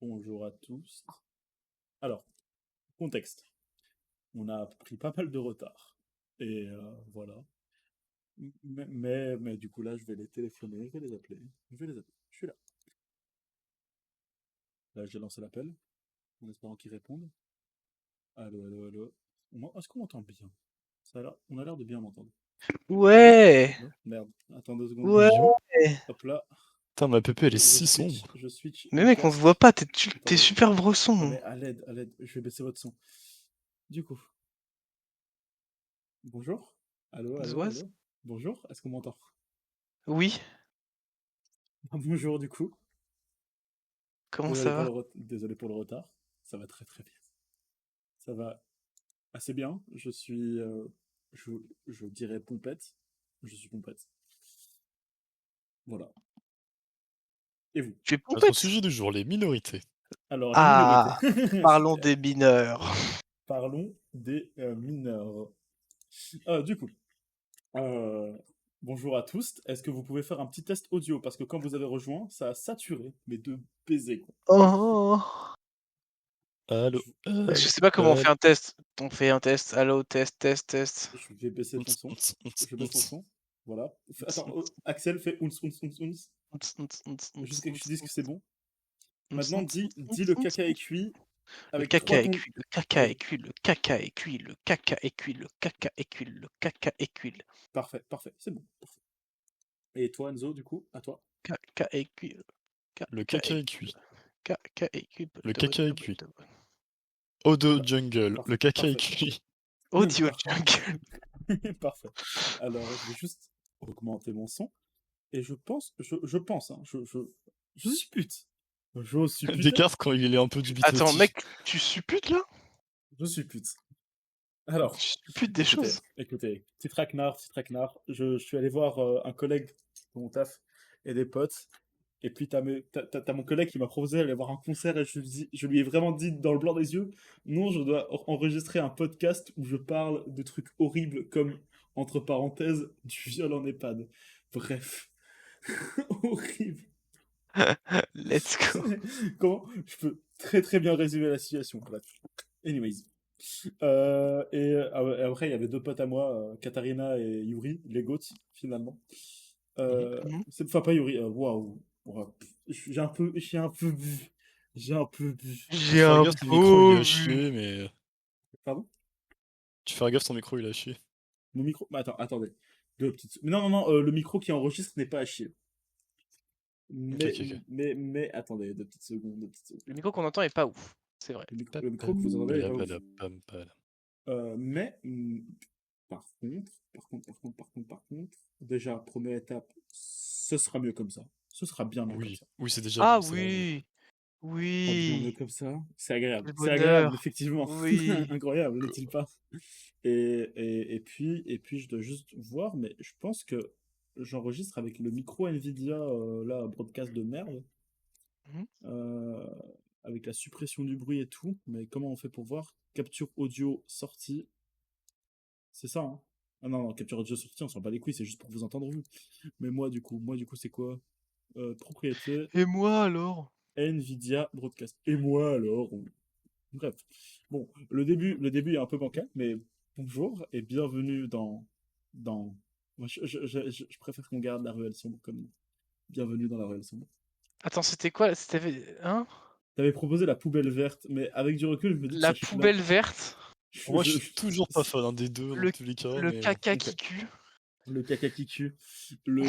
Bonjour à tous. Alors, contexte. On a pris pas mal de retard. Et voilà. Mais du coup, là, je vais les téléphoner, je vais les appeler. Je vais les appeler. Je suis là. Là, j'ai lancé l'appel, en espérant qu'ils répondent. Allô, allô, allô. Est-ce qu'on m'entend bien? On a l'air de bien m'entendre. Allô? Ouais, Allô? Merde. Attends 2 secondes. ouais. Yo, Hop là. putain, ma pépé elle est Je si sombre. switch Mais mon mec, on se voit casque. pas, t'es Attendez. super Ah, bresson. mais à l'aide, à l'aide. Je vais baisser votre son. Du coup, bonjour. Allô, allô, Zoise? allô. Bonjour. Est-ce qu'on m'entend? Oui, Bonjour du coup. comment ça va? Désolé pour le retard. Ça va très très bien. Ça va assez bien. Je, je dirais pompette. Je suis pompette. Voilà. Et vous? Tu es Notre pompette? sujet du jour, les minorités. Alors, les minorités. Ah, parlons Super. des mineurs. Parlons des mineurs. Du coup, euh, bonjour à tous. Est-ce que vous pouvez faire un petit test audio? Parce que quand vous avez rejoint, ça a saturé, mais de baiser, quoi. Oh, Allô, Je, je sais pas comment on allô. fait un test. On fait un test. Allô, test, test, test. je vais baisser ton son. Je baisse ton son. Voilà. Attends, Axel fait uns. Jusqu'à ce que je dise que c'est bon. Maintenant, dis le caca est cuit Le avec caca trois est tons. cuit, le caca est cuit, le caca est cuit, le caca est cuit, le caca est cuit, le caca est cuit. Parfait, parfait, c'est bon. Parfait. Et toi, Enzo, du coup, à toi. Caca est cuit, Le caca caca est est cuit, cuit. caca est cuit. Le caca est cuit. Odo Voilà. Jungle, le Parfait, caca est parfait. cuit. Audio Parfait. jungle. Parfait. Alors, je vais juste augmenter mon son. Et je pense, hein, je suppute. Je suppute. Descartes quand il est un peu Attends, dubitatif. mec, tu supputes là? Je suppute. Alors, Tu supputes des écoutez, choses? écoutez, petit traquenard, petit traquenard. Je suis allé voir un collègue de mon taf et des potes. Et puis t'as mon collègue qui m'a proposé d'aller voir un concert et je lui ai vraiment dit dans le blanc des yeux, non, je dois enregistrer un podcast où je parle de trucs horribles comme, entre parenthèses, du viol en EHPAD. Bref, horrible. Let's go. Comment je peux très très bien résumer la situation. Bref. Anyways. Et après, il y avait deux potes à moi, Katharina et Yuri, les goats, finalement. Mhm. Enfin, pas Yuri, waouh. Wow. J'ai un peu bu. J'ai un peu bu. Tu J'ai fais un gaffe, ton micro il peu a vu. chier, mais. Pardon? Tu fais gaffe, ton micro il a chier. Mon micro. Attends, attendez. Deux petites. Non, non, non, le micro qui enregistre n'est pas à chier. Ok, Mais, ok, ok. attendez, deux petites secondes, deux petites secondes. Le micro qu'on entend est pas ouf, c'est vrai. Le micro que vous entendez n'est pas ouf. Pam. Mais, par contre, déjà, première étape, ce sera mieux comme ça. Ce sera bien mieux comme Oui, ça. oui, c'est déjà Ah mieux, c'est vrai. oui, Ce sera bien mieux oui, comme ça. C'est agréable. le C'est agréable, bonheur, effectivement. oui. Incroyable, n'est-il pas? Et puis, je dois juste voir, mais je pense que j'enregistre avec le micro Nvidia, là, broadcast de merde, Mhm. euh, avec la suppression du bruit et tout. Mais comment on fait pour voir? Capture audio sortie. C'est ça, hein? Ah non, non, capture audio sortie, on s'en bat les couilles, c'est juste pour vous entendre vous. Mais moi, du coup, c'est quoi? Propriété, Et moi alors? Nvidia Broadcast. Et moi alors? Bref. Bon, le début est un peu bancal, mais bonjour et bienvenue dans. Moi, je préfère qu'on garde la ruelle sombre comme bienvenue dans la ruelle sombre. Attends, c'était quoi? C'était... Hein? T'avais proposé la poubelle verte, mais avec du recul, je me dis que La ça chute là. poubelle verte? Moi, je suis toujours pas fan des deux dans Le, tous les cas, le mais. caca Ok. qui pue? Le caca qui tue, le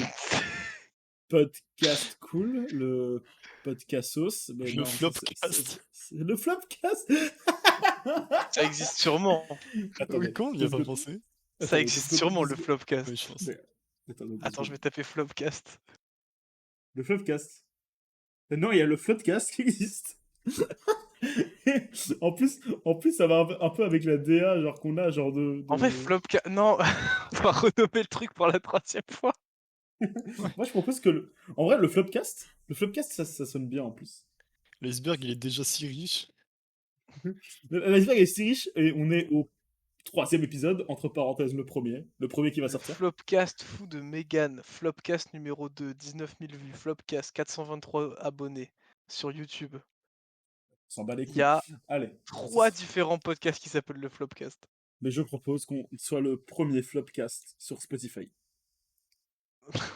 podcast cool, le podcast sauce, mais Le non, ça flopcast. c'est le flopcast. Ça existe sûrement. Oui, Attendez, comment on n'y deux a pas secondes. pensé? Ça Attendez, deux existe secondes, sûrement deux le secondes. Oui, flopcast. je pense. Mais, attendez, deux Attends, je secondes. vais taper flopcast. Le flopcast. Non, il y a le floodcast qui existe. en plus, ça va un peu avec la DA genre qu'on a, genre En fait, flopcast... Non, on va renommer le truc pour la troisième fois. Moi, je propose que en vrai, le flopcast, ça sonne bien en plus. L'iceberg, il est déjà si riche. L'iceberg est si riche et on est au troisième épisode, entre parenthèses le premier qui va Le sortir. flopcast fou de Megan. Flopcast numéro 2, 19 000 vues. Flopcast, 423 abonnés sur YouTube. s'en bat les Il y couilles. a Allez. 3 différents podcasts qui s'appellent le Flopcast. Mais je propose qu'on soit le premier Flopcast sur Spotify.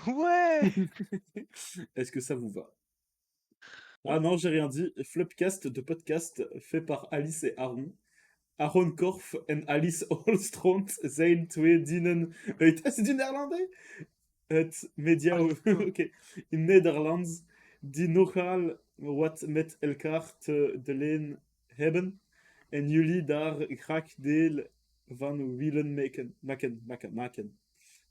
Ouais. Est-ce que ça vous va? Ah non, j'ai rien dit. Flopcast de podcast fait par Alice et Aaron. Aaron Korf en Alice Holstrand zijn twee dienen uit... Ah, c'est du néerlandais? Het media... Oké. In Nederlands die nogal wat met elkaar te delen hebben en jullie daar graag deel van willen maken.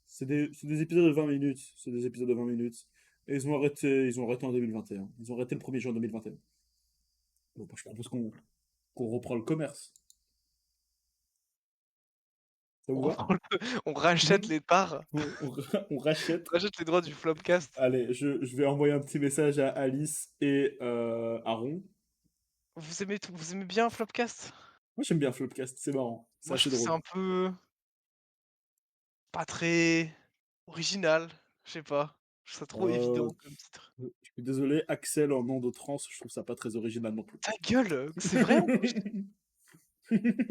C'est des épisodes de 20 minutes. C'est des épisodes de 20 minutes. Et ils ont arrêté en 2021. Ils ont arrêté le 1er juin 2021. Bon, bah, je propose qu'on reprend le commerce. Ça vous va? On rachète les parts. On rachète. On rachète les droits du Flopcast. Allez, je vais envoyer un petit message à Alice et Aaron. Vous aimez bien Flopcast? Moi, j'aime bien Flopcast, c'est marrant. C'est Moi, je assez trouve que c'est drôle. un peu... pas très original. Je sais pas. Je trouve ça trop évident comme titre. Je suis désolé, Axel en nom de trans, je trouve ça pas très original non plus. Ta gueule, c'est vrai en plus.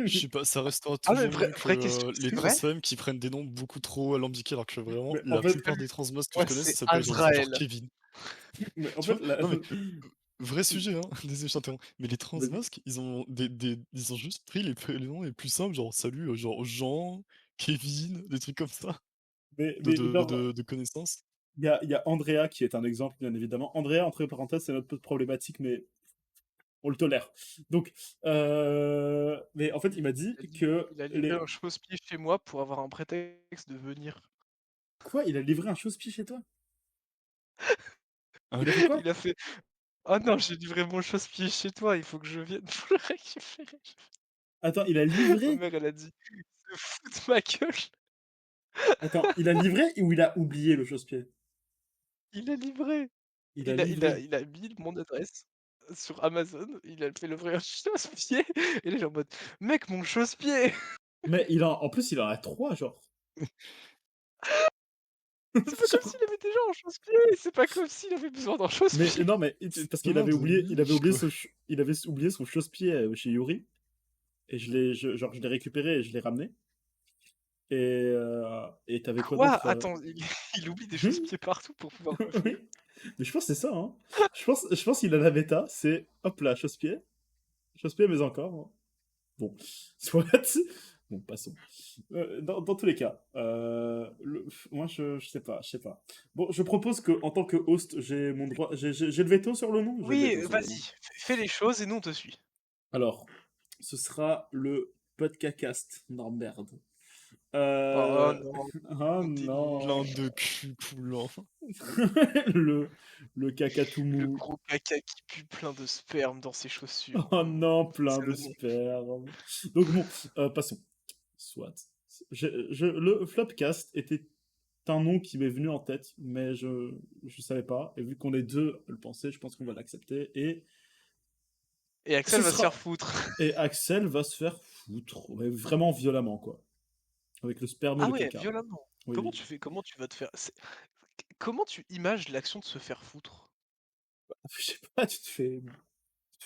Je sais pas, ça restera Ah ouais, toujours vraie- mieux vraie que question, les c'est trans vrai femmes qui prennent des noms beaucoup trop alambiqués, alors que vraiment, Mais la en fait- plupart des trans masques que Ouais, je connais, c'est ça s'appelle genre Azrael. Kevin. Mais en Tu fait, vois? Non, mais vrai sujet, hein, désolé, je t'interromps. Mais les trans Vas-y. masques, ils ont juste pris les prénoms les plus simples, genre salut, genre Jean, Kevin, des trucs comme ça, mais genre, de connaissances. il y a Andrea qui est un exemple, bien évidemment. Andrea, entre parenthèses, c'est notre peu problématique, mais on le tolère. Donc, mais en fait, il m'a dit que... Il a livré un chausse-pied chez moi pour avoir un prétexte de venir. Quoi? Il a livré un chausse-pied chez toi? Ah, Il a fait quoi? Il a fait oh non, j'ai livré mon chausse-pied chez toi, il faut que je vienne pour le récupérer. Attends, il a Ma livré? mère, elle a dit se fout de ma gueule. Attends, il a livré ou il a oublié le chausse-pied? Il a livré. Il a livré. Il a mis mon adresse sur Amazon, il a fait livrer un chausse-pied et là, il est en mode mec, mon chausse-pied. Mais en plus, il en a 3, genre. C'est pas comme s'il avait déjà un chausse-pied, c'est pas comme s'il avait besoin d'un Mais chausse-pied. non, mais parce qu'il Non, avait de oublié, il avait niche, oublié quoi. il avait oublié son chausse-pied chez Yuri. Et je l'ai récupéré et je l'ai ramené. Et t'avais quoi Quoi? d'autre? Attends, il oublie des chausse-pieds partout pour pouvoir me jouer. Oui. Mais je pense que c'est ça, hein. Je pense qu'il a la bêta, c'est hop là, chausse-pied. Chausse-pied, mais encore. Hein. Bon, soit. Bon, passons. Dans tous les cas, moi je sais pas, Bon, je propose que en tant que host, j'ai mon droit, j'ai le veto sur le nom. J'ai le Oui, veto sur le nom. vas-y, fais les choses et nous on te suit. Alors, ce sera le podcast. Non, merde. Oh non. Oh non. Plein de cul coulant. le caca tout Le mou. gros caca qui pue plein de sperme dans ses chaussures. Oh non, plein C'est de le nom. sperme. Donc bon, passons. Soit. Le Flopcast était un nom qui m'est venu en tête, mais je savais pas. Et vu qu'on est deux à le penser, je pense qu'on va l'accepter. Et Axel Ce va se sera- faire foutre. Et Axel va se faire foutre. Mais vraiment violemment, quoi. Avec le sperme et Ah le ouais, caca. violemment. Oui, Comment oui. tu fais? Comment tu vas te faire... Comment tu images l'action de se faire foutre? Je sais pas, tu te fais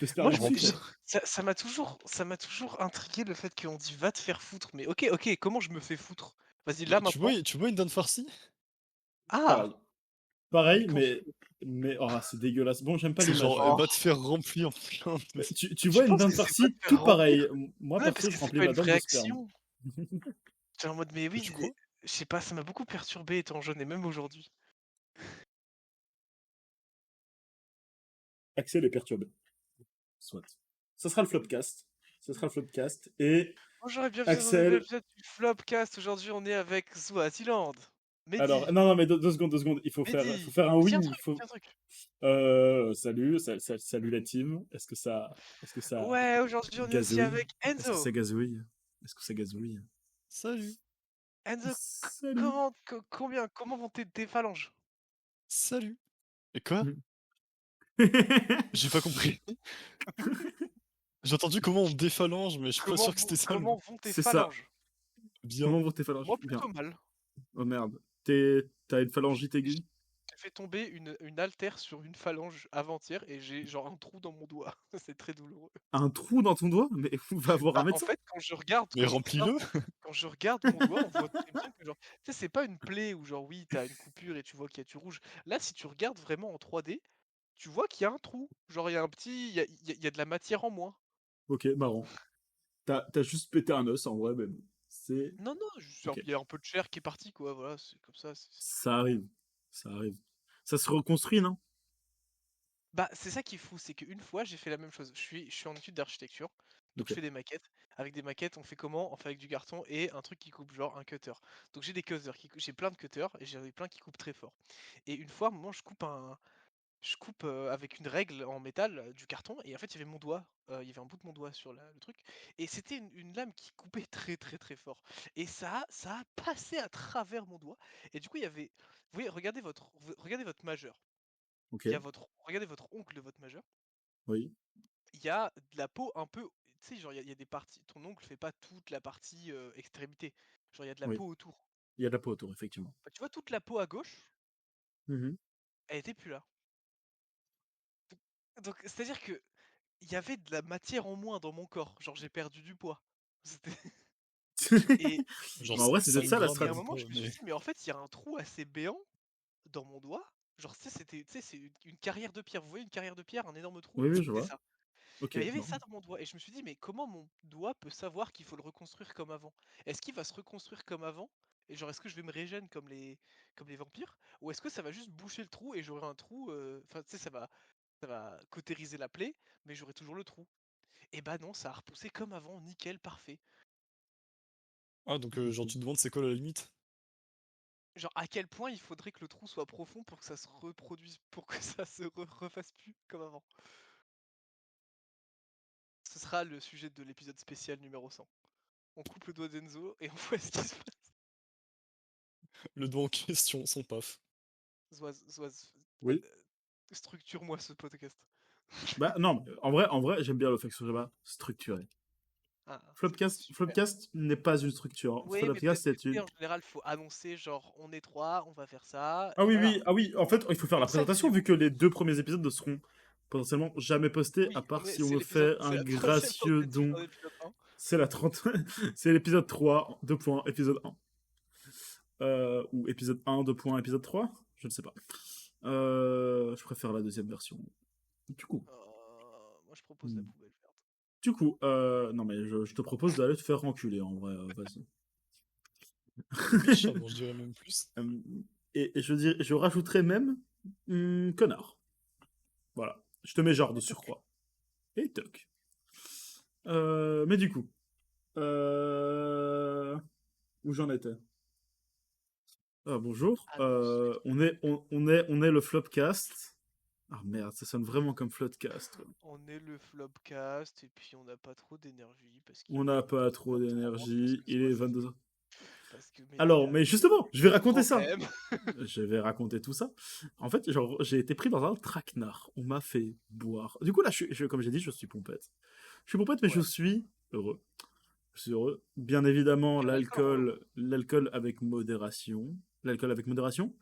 Moi, spermer je dessus, me... quoi. ça m'a toujours intrigué le fait qu'on dit va te faire foutre. Mais ok, comment je me fais foutre? Vas-y, là Tu maintenant. vois une dinde farcie? Pareil. Ah! Pareil, Comment tu mais oh, c'est dégueulasse. Bon, j'aime pas C'est l'image. genre, Oh. elle va te faire remplir plein de... Tu vois une penses dinde que c'est farcie, pas tout faire pareil. Moi, Ouais, perso, parce que je c'est remplis pas ma une dinde vraie de sperme. action. J'étais en mode mais oui, Tu crois? je sais pas, ça m'a beaucoup perturbé étant jeune et même aujourd'hui. Axel est perturbé. Soit. Ça sera le Flopcast. Ça sera le Flopcast. Et Bonjour et bienvenue dans un Axel. nouvel épisode du Flopcast. Aujourd'hui, on est avec Swaziland. Mehdi. Alors, non, mais 2 secondes. Il faut Mehdi. faire un Dis oui un ou truc, il faut. dis un truc. Salut la team. Est-ce que ça Ouais, aujourd'hui, on est aussi gazouille? avec Est-ce que Enzo. ça gazouille? Est-ce que ça gazouille? Salut. Enzo, Salut. comment vont tes phalanges? Salut. Et quoi? Mm. J'ai pas compris. J'ai entendu comment on déphalange, mais je suis pas sûr que c'était ça. Comment vont tes C'est ça. phalanges? Bien. Comment vont tes phalanges? Moi, Bien. plutôt mal. Oh merde. T'as une phalangite aiguë? fait tomber une haltère sur une phalange avant-hier et j'ai genre un trou dans mon doigt. C'est très douloureux. Un trou dans ton doigt? Mais va voir un Bah, en médecin. fait, quand je regarde, Mais remplis-le. quand je regarde mon doigt, on voit très bien que genre, tu sais, c'est pas une plaie où genre oui, t'as une coupure et tu vois qu'il y a du rouge. Là, si tu regardes vraiment en 3D, tu vois qu'il y a un trou. Genre, il y a un petit, il y a de la matière en moins. Ok, marrant. T'as juste pété un os en vrai, mais bon. C'est. Non, non, Ok. il y a un peu de chair qui est parti, quoi. Voilà, c'est comme ça. Ça arrive. Ça arrive. Ça se reconstruit, non? Bah, c'est ça qui est fou, c'est qu'une fois, j'ai fait la même chose. Je suis en étude d'architecture, donc Ok. je fais des maquettes. Avec des maquettes, on fait comment? On fait avec du carton et un truc qui coupe, genre un cutter. Donc j'ai des cutters, j'ai plein de cutters et j'en ai plein qui coupent très fort. Et une fois, à un moment, je coupe avec une règle en métal du carton et en fait, il y avait mon doigt. Il y avait un bout de mon doigt sur le truc. Et c'était une lame qui coupait très très très fort. Et ça a passé à travers mon doigt. Et du coup, il y avait. Vous voyez, regardez votre majeur. Ok. Regardez votre ongle de votre majeur. Oui. Il y a de la peau un peu. Tu sais, genre, il y a des parties. Ton ongle fait pas toute la partie extrémité. Genre, il y a de la Oui. peau autour. Il y a de la peau autour, effectivement. Bah, tu vois, toute la peau à gauche, Mhm. elle était plus là. Donc, c'est-à-dire que il y avait de la matière en moins dans mon corps. Genre, j'ai perdu du poids. C'était- Et, Genre Mais en vrai, c'est peut-être 5 ça la grammes et à un de strat. moment, je poids, me suis mais dit, mais en fait, il y a un trou assez béant dans mon doigt. Genre, tu sais, c'est une carrière de pierre. Vous voyez une carrière de pierre, un énorme trou? Oui, Et oui, je c'était vois. ça. Ok, Et ben, il y avait marrant. ça dans mon doigt. Et je me suis dit, mais comment mon doigt peut savoir qu'il faut le reconstruire comme avant? Est-ce qu'il va se reconstruire comme avant? Et genre, est-ce que je vais me régénérer comme les vampires? Ou est-ce que ça va juste boucher le trou et j'aurai un trou. Enfin, tu sais, ça va cautériser la plaie, mais j'aurai toujours le trou. Et bah non, ça a repoussé comme avant, nickel, parfait. ah donc genre Ok. tu te demandes c'est quoi la limite? Genre, à quel point il faudrait que le trou soit profond pour que ça se reproduise, pour que ça se refasse plus comme avant? Ce sera le sujet de l'épisode spécial numéro 100. On coupe le doigt d'Enzo et on voit ce qui se passe. Le doigt en question, son paf. Zoaz, Oui. structure-moi ce podcast. Bah non, mais en vrai, j'aime bien le fait que ce soit pas structuré. Ah, c'est Flopcast, super. Flopcast n'est pas une structure. Oui, mais Flopcast, peut-être que c'est tu sais, une. en général, faut annoncer genre on est trois, on va faire ça, Ah et oui, voilà. oui, ah oui. En fait, il faut faire la Comme ça, présentation vu vidéo. que les 2 premiers épisodes ne seront potentiellement jamais postés, à Oui, part si on c'est me l'épisode, fait c'est un la troisième gracieux tentative don. d'un épisode 1. C'est la 30. C'est l'épisode 3, 2 points, épisode 1. Ou épisode 1, 2 points, épisode 3. Je ne sais pas. Je préfère la deuxième version. Du coup, Moi, je propose la poubelle verte. non mais je te propose d'aller te faire enculer en vrai, vas-y. Méchamment, je dirais même plus. Euh, et je rajouterais même connard. Voilà, je te mets genre de surcroît. Et toc. Mais du coup, où j'en étais? Ah, bonjour. Annonce les trucs. On est le Flopcast. Ah merde, ça sonne vraiment comme Floodcast. On est le Flopcast et puis on n'a pas trop d'énergie parce On qu'il n'a est pas trop 22h30 parce d'énergie, que il est Zoaz, 22h. parce que Alors, Mélanie a mais justement, je vais des raconter ça. problèmes. Je vais raconter tout ça. En fait, genre, j'ai été pris dans un traquenard. On m'a fait boire. Du coup, là, comme j'ai dit, je suis pompette. Je suis pompette, mais je Ouais. suis heureux. Je suis heureux. Bien évidemment, Il y a de l'alcool en jeu. l'alcool avec modération. L'alcool avec modération.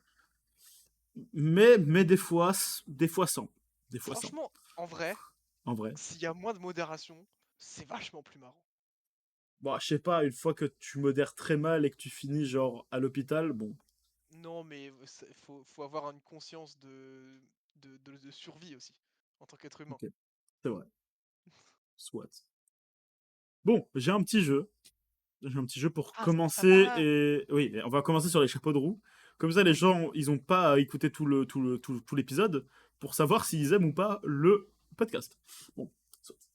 Mais des fois sans. Des fois sans. Franchement, en vrai, En vrai. s'il y a moins de modération, c'est vachement plus marrant. Bon, je sais pas, une fois que tu modères très mal et que tu finis, genre, à l'hôpital, bon. Non, mais faut avoir une conscience de survie aussi, en tant qu'être humain. Ok, c'est vrai. Soit. Bon, j'ai un petit jeu. J'ai un petit jeu pour Ah, c'est commencer sympa! et oui, on va commencer sur les chapeaux de roue. Comme ça, les gens, ils ont pas à écouter tout l'épisode pour savoir s'ils aiment ou pas le podcast. Bon,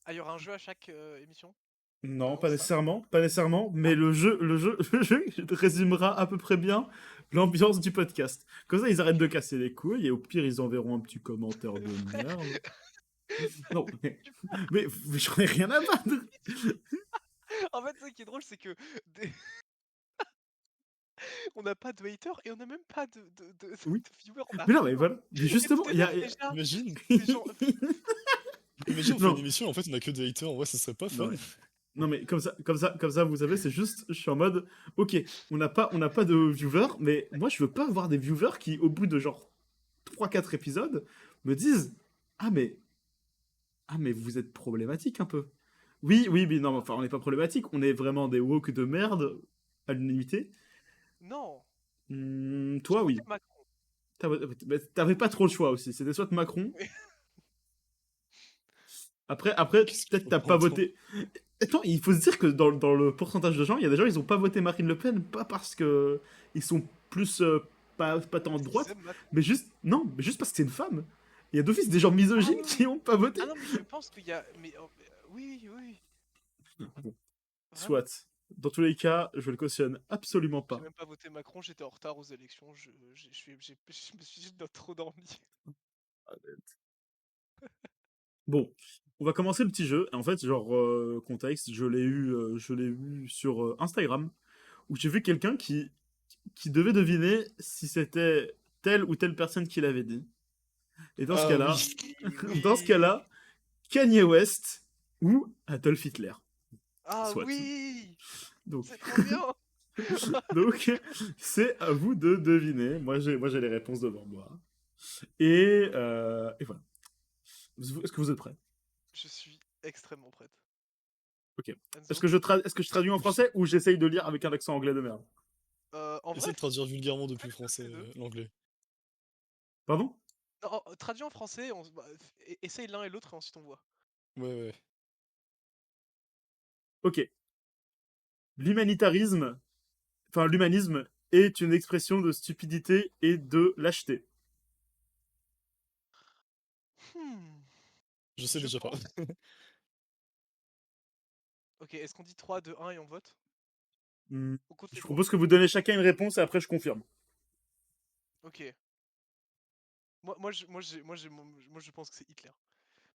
Ah, il y aura un jeu à chaque émission? On non, annonce ça? pas nécessairement, mais Ah, le jeu résumera à peu près bien l'ambiance du podcast. Comme ça, ils arrêtent de ok. casser les couilles et au pire, ils enverront un petit commentaire de Frère, merde. Non, mais j'en ai rien à battre. en fait, ce qui est drôle, c'est que des- on n'a pas de haters et on n'a même pas de Oui, viewers, on n'a mais non, mais rien. voilà. Mais Et justement, tout est il y a. là, déjà, Imagine, des gens. imagine on fait une Non, émission, en fait on a que des haters, en vrai ça serait pas non, fun. non, mais comme ça, vous savez, c'est juste, je suis en mode, ok, on n'a pas de viewers, mais moi, je veux pas avoir des viewers qui, au bout de genre 3-4 épisodes, me disent ah mais vous êtes problématique un peu. Oui, oui, mais non, enfin, on n'est pas problématique, on est vraiment des woke de merde, à l'unanimité. Non, j'ai Toi, voté oui. Macron. T'avais pas trop le choix aussi. C'était soit Macron. Après Qu'est-ce qu'il peut-être faut t'as pas entendre? voté. Attends, il faut se dire que dans le pourcentage de gens, il y a des gens, ils ont pas voté Marine Le Pen, pas parce que ils sont plus pas tant de Parce qu'ils droite, aiment Macron. mais juste, non, mais juste parce que c'est une femme. Il y a d'office des gens Ah misogynes oui, qui oui. ont pas voté. Ah non, mais je pense qu'il y a. Mais oui, oui, Bon, vraiment. soit. Dans tous les cas, je le cautionne absolument J'ai pas. même pas voté Macron, j'étais en retard aux élections, je me suis juste trop dormi. Bon, on va commencer le petit jeu. En fait, genre, contexte, je l'ai eu sur Instagram, où j'ai vu quelqu'un qui devait deviner si c'était telle ou telle personne qui l'avait dit. Et dans ce Ah cas-là, oui. Oui, dans ce oui. cas-là, Kanye West ou Adolf Hitler. Ah Soit. oui, Donc, c'est trop bien. donc c'est à vous de deviner. Moi j'ai les réponses devant moi. Et voilà. Est-ce que vous êtes prêts? Je suis extrêmement prête. Ok. Enzo? Est-ce que je traduis en français ou j'essaye de lire avec un accent anglais de merde? En Essaye vrai, de traduire vulgairement faites depuis français les deux. l'anglais. Pardon? Non, traduis en français, essaye l'un et l'autre et ensuite on voit. Ouais, ouais. Ok. L'humanitarisme, l'humanisme est une expression de stupidité et de lâcheté. Hmm, Je sais je déjà pas. pense. Ok, est-ce qu'on dit 3, 2, 1 et on vote? Hmm. On compte les Je points? propose que vous donnez chacun une réponse et après je confirme. Ok. Moi, je pense que c'est Hitler. Ouais,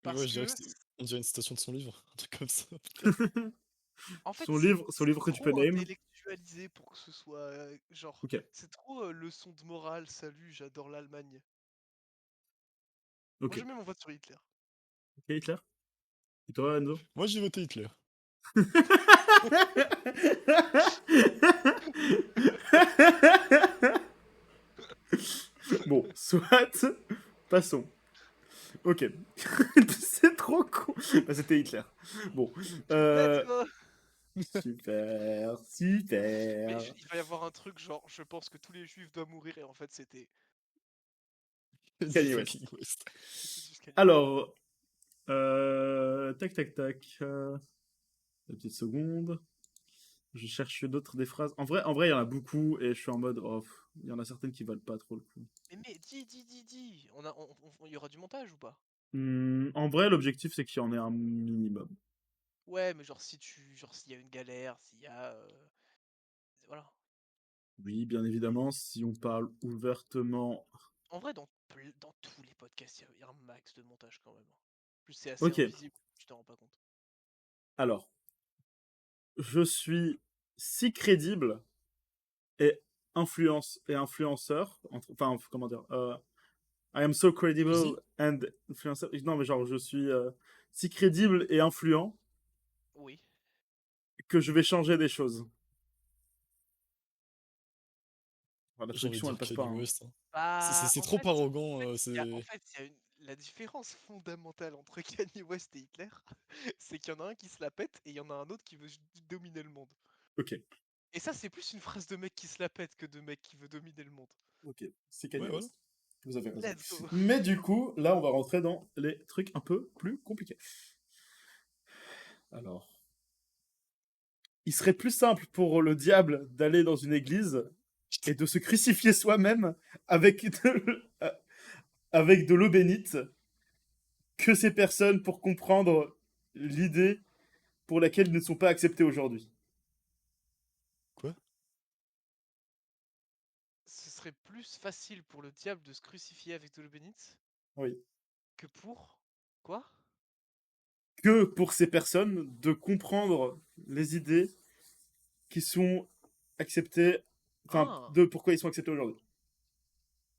Parce je dirais que que, on dirait une citation de son livre, un truc comme ça. en fait, Son c'est livre que tu peux trop name. intellectualisé pour que ce soit, genre, Ok. c'est trop leçon de morale, salut, j'adore l'Allemagne. Moi, Ok. je mets mon vote sur Hitler. Ok, Hitler. Et toi, Enzo? Moi, j'ai voté Hitler. Bon, soit. Passons. Ok. C'est trop con. Bah, c'était Hitler. Bon. Let's Euh... go! Super. Mais Super. il va y avoir un truc genre, je pense que tous les juifs doivent mourir et en fait The Kanye West. fucking West. c'était juste Kanye West. Alors. Tac, tac, tac. Une petite seconde. Je cherche d'autres des phrases. En vrai, il y en a beaucoup et je suis en mode off. Il y en a certaines qui valent pas trop le coup. Mais dis. Il y aura du montage ou pas? En vrai, l'objectif c'est qu'il y en ait un minimum. Ouais, mais genre s'il y a une galère, s'il y a, voilà. Oui, bien évidemment, si on parle ouvertement. En vrai, dans tous les podcasts, il y a un max de montage quand même. En plus, c'est assez Ok, invisible, tu t'en rends pas compte. alors, je suis si crédible et influenceur. Enfin, comment dire I am so Vas-y. credible and influencer. Non, mais genre, je suis si crédible et influent Oui. que je vais changer des choses. Enfin, la J'ai envie de traduction, elle dire passe pas, Kanye hein. West, hein. Bah, C'est trop arrogant, en c'est... fait, la différence fondamentale entre Kanye West et Hitler, c'est qu'il y en a un qui se la pète et il y en a un autre qui veut dominer le monde. Ok, Et ça, c'est plus une phrase de mec qui se la pète que de mec qui veut dominer le monde. ok, c'est Ouais, Kanye voilà. West. Vous avez raison. Let's go. Mais du coup, là, on va rentrer dans les trucs un peu plus compliqués. Alors, il serait plus simple pour le diable d'aller dans une église et de se crucifier soi-même avec avec de l'eau bénite que ces personnes pour comprendre l'idée pour laquelle ils ne sont pas acceptés aujourd'hui. Quoi? Ce serait plus facile pour le diable de se crucifier avec de l'eau bénite Oui. que pour... Quoi? Que pour ces personnes de comprendre les idées qui sont acceptées, enfin, Ah! de pourquoi ils sont acceptés aujourd'hui.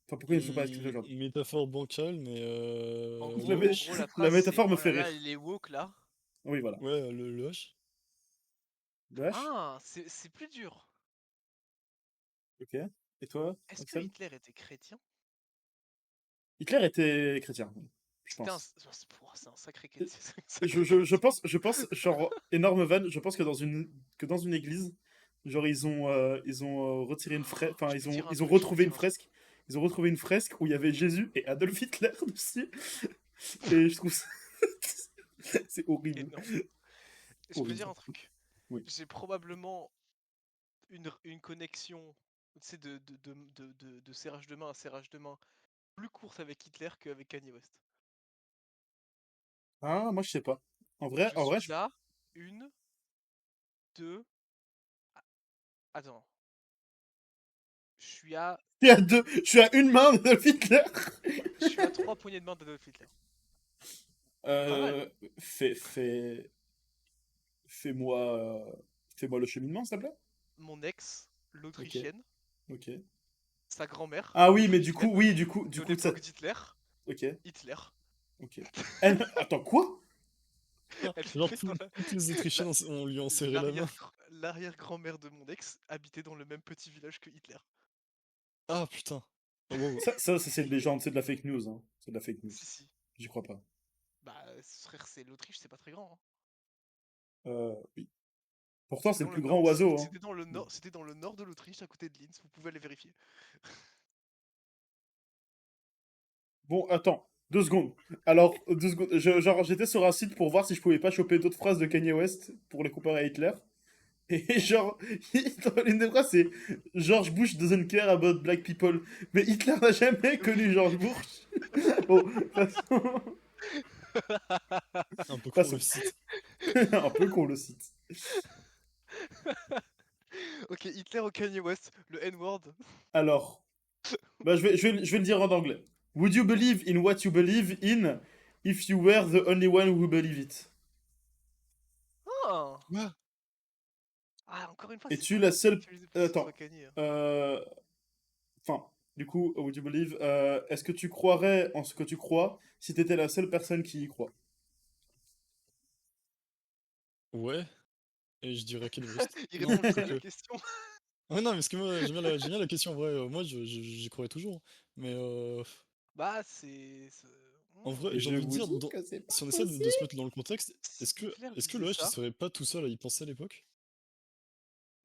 Enfin, pourquoi ils ne sont pas acceptés aujourd'hui. Une métaphore bancale, mais La, En mé- gros, la la phrase c'est métaphore me oh fait là rire. là, les woke là. Oui, voilà. ouais, le H. Le H. Ah, c'est plus dur. Ok. Et toi, Est-ce que Axel? Hitler était chrétien? Hitler était chrétien, je C'était un... pense. C'est un sacré... sacré Je pense, genre, énorme van, je pense que dans une église, genre, ils ont retiré une fresque, enfin, Je vais dire un ils ont truc, je vais retrouvé dire une un truc. fresque, ils ont retrouvé une fresque où il y avait Jésus et Adolf Hitler dessus, et je trouve ça, c'est horrible, Énorme. Je peux dire horrible. un truc. Oui. J'ai probablement une connexion, tu sais, de serrage de main à serrage de main plus courte avec Hitler qu'avec Kanye West. Ah, moi, je sais pas. Je En vrai, suis à une, deux... Attends. je suis à une main d'Adolf Hitler. Je suis à 3 poignées de main d'Adolf Hitler. Pas mal. Euh, fais, fais, fais-moi, fais-moi le cheminement, s'il te plaît. Mon ex, Ok, l'Autrichienne, ok. sa grand-mère, Ah oui, mais l'Autrichienne, du de coup, ça. l'époque d'Hitler, Ok, Hitler. ok. Elle... Attends, quoi? Elle Genre, vivait dans toutes les Autrichiens, on lui ont serré la main. l'arrière-grand-mère de mon ex habitait dans le même petit village que Hitler. Ah putain. Oh, wow. C'est une légende, c'est de la fake news, hein. C'est de la fake news. Si, si. J'y crois pas. Bah, frère, c'est l'Autriche, c'est pas très grand, hein. Oui. Pourtant, C'était c'est le dans le plus nord, grand oiseau, hein. c'était dans le nord de l'Autriche, à côté de Linz. Vous pouvez aller vérifier. Bon, attends, 2 secondes. Alors, 2 secondes. Genre, j'étais sur un site pour voir si je pouvais pas choper d'autres phrases de Kanye West pour les comparer à Hitler. Et genre, dans l'une des phrases, c'est George Bush doesn't care about black people. Mais Hitler n'a jamais connu George Bush. Bon, passons. Un peu con le Passons. site. Un peu con le site. Ok, Hitler au Kanye West, le N-word. Alors, bah, je vais le dire en anglais. Would you believe in what you believe in if you were the only one who believe it? Ah, Quoi? ah, encore une fois, c'est Es-tu pas la facile seule... d'utiliser pour que ce soit Attends. Kanye, hein. Euh... Enfin, du coup, would you believe... est-ce que tu croirais en ce que tu crois si t'étais la seule personne qui y croit? Ouais. Et je dirais Kanye West. Il Non, répond juste à la quoique. question. Ouais, non, mais parce que moi, j'aime bien la question, en vrai. Moi, j'y croyais toujours. Mais Bah, en vrai, Et j'ai je envie de vous dire, dis que c'est pas si on essaie de se possible. mettre dans le contexte, Si Hitler est-ce que disait le H, il ça, serait pas tout seul à y penser à l'époque?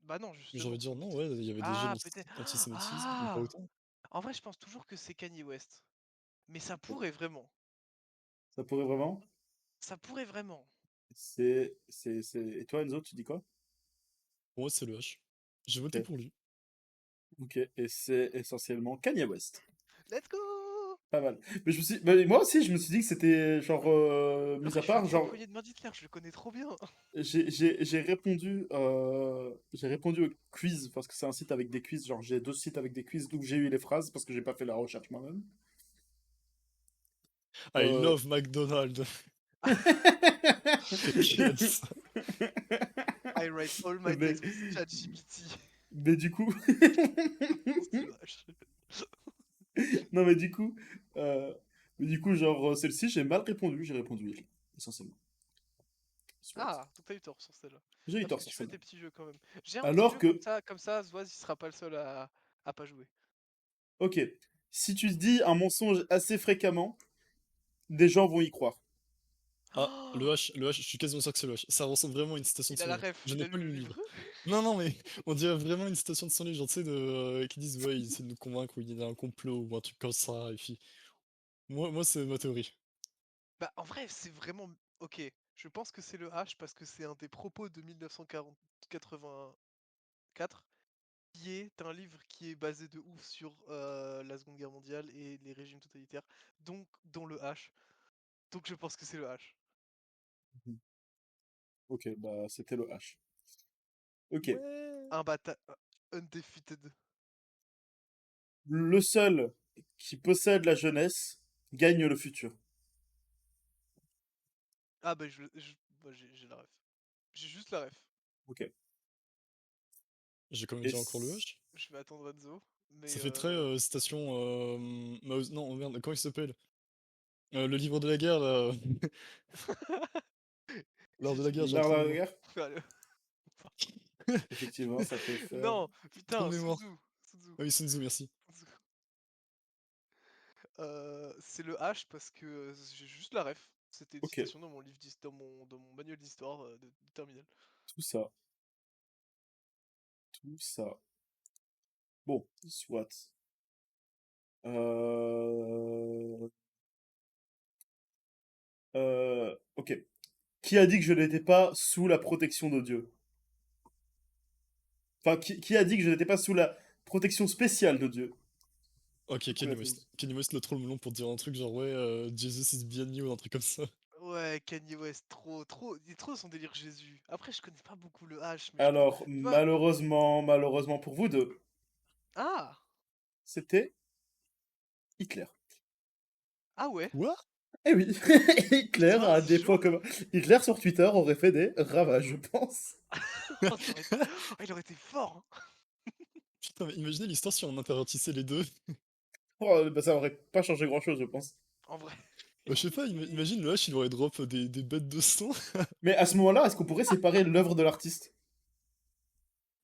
bah non, Mais j'ai envie justement. de dire, non, ouais, il y avait déjà Ah, peut-être. l'antisémitisme, mais pas Ah! autant. En vrai, je pense toujours que c'est Kanye West. Mais ça pourrait vraiment. Ça pourrait vraiment? Ça pourrait vraiment. Et toi, Enzo, tu dis quoi? Pour moi, c'est le H. J'ai voté Ok. pour lui. Ok. Et c'est essentiellement Kanye West. Let's go! Pas mal. Mais bah, moi aussi, je me suis dit que c'était genre, Mais mis après, à je suis à part, 3 genre, poignées de main d'Hitler, je le connais trop bien. j'ai répondu au quiz parce que c'est un site avec des quiz. Genre, j'ai 2 sites avec des quiz où j'ai eu les phrases parce que j'ai pas fait la recherche moi-même. I Euh... love McDonald's. Qui a dit ça? I write all my mais, text with ChatGPT. mais du coup, C'est vache. non mais du coup, euh... mais du coup, genre, celle-ci, j'ai mal répondu. J'ai répondu Hitler, essentiellement. Soit. Ah, donc t'as eu tort sur celle-là. J'ai eu Ah, parce tort que sur tu fais celle-là. tes petits jeux quand même. J'ai un petit Alors jeu que, comme ça, Zoaz, il sera pas le seul à pas jouer. ok, si tu dis un mensonge assez fréquemment, des gens vont y croire. Ah, le H, je suis quasiment sûr que c'est le H. Ça ressemble vraiment à une citation de Il a son la livre. ref, Je il n'ai a pas lu lu le le livre. livre. Non, non, mais on dirait vraiment une citation de son livre, genre, tu sais, qui disent, ouais, ils essaient de nous convaincre, ou il y a un complot, ou un truc comme ça, et puis, moi, c'est ma théorie. Bah, en vrai, c'est vraiment. Ok, je pense que c'est le H parce que c'est un des propos de 1984, qui est un livre qui est basé de ouf sur la Seconde Guerre mondiale et les régimes totalitaires, donc dont le H. Donc je pense que c'est le H. Mhm. Ok, bah c'était le H. Ok. Ouais. Undefeated. Le seul qui possède la jeunesse gagne le futur. Ah bah bah, j'ai la ref. J'ai juste la ref. Ok. J'ai quand même Et dit encore le H. Je vais attendre Enzo, mais Ça fait très citation, non, merde, comment il s'appelle? Le livre de la guerre, là. L'art j'ai de la dit guerre, j'ai un l'art de trou de la mémoire. guerre, Allez. effectivement, ça peut faire. Non, Trou de putain, mémoire. Sun Tzu. Sun Tzu. Ah oui, Sun Tzu, merci. Sun Tzu. C'est le H parce que j'ai juste la ref. C'était une Ok, citation dans mon livre dans mon manuel d'histoire de terminale. tout ça, tout ça. Bon, soit. Euh... Ok. Qui a dit que je n'étais pas sous la protection de Dieu? Enfin, qui a dit que je n'étais pas sous la protection spéciale de Dieu? Ok, Kanye West. Kanye West le troll melon pour dire un truc genre ouais, Jesus is behind you, un truc comme ça. Ouais, Kanye West, trop. Il est trop dans son délire Jésus. Après, je connais pas beaucoup le H, mais Alors, tu vois. malheureusement pour vous deux, Ah! c'était Hitler. Ah ouais? Quoi? Eh oui, Hitler Putain, a c'est des points chaud! communs. Hitler sur Twitter aurait fait des ravages, je pense. Oh, il aurait été fort, hein. Putain, mais imaginez l'histoire si on intervertissait les deux. Oh, bah, ça aurait pas changé grand-chose, je pense. En vrai. Bah, je sais pas, imagine le H il aurait drop des bêtes de sang. Mais à ce moment-là, est-ce qu'on pourrait séparer l'œuvre de l'artiste?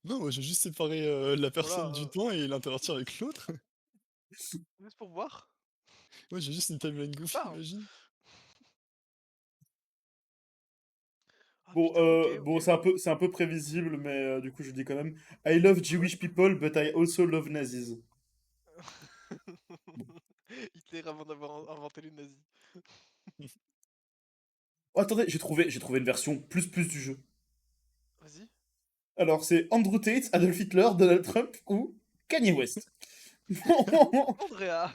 Non, moi j'ai juste séparé la personne Voilà, du temps et l'intervertir avec l'autre. juste pour voir. Moi j'ai juste une timeline Pourquoi goofy, pas, hein. imagine. Ah Bon, putain, ok, bon, ok. c'est un peu prévisible, mais du coup, je dis quand même. I love Ouais. Jewish people, but I also love Nazis. Bon. Hitler avant d'avoir inventé les nazis. Oh, attendez, j'ai trouvé une version plus du jeu. Vas-y. Alors, c'est Andrew Tate, Adolf Hitler, Donald Trump ou Kanye West. Andrea!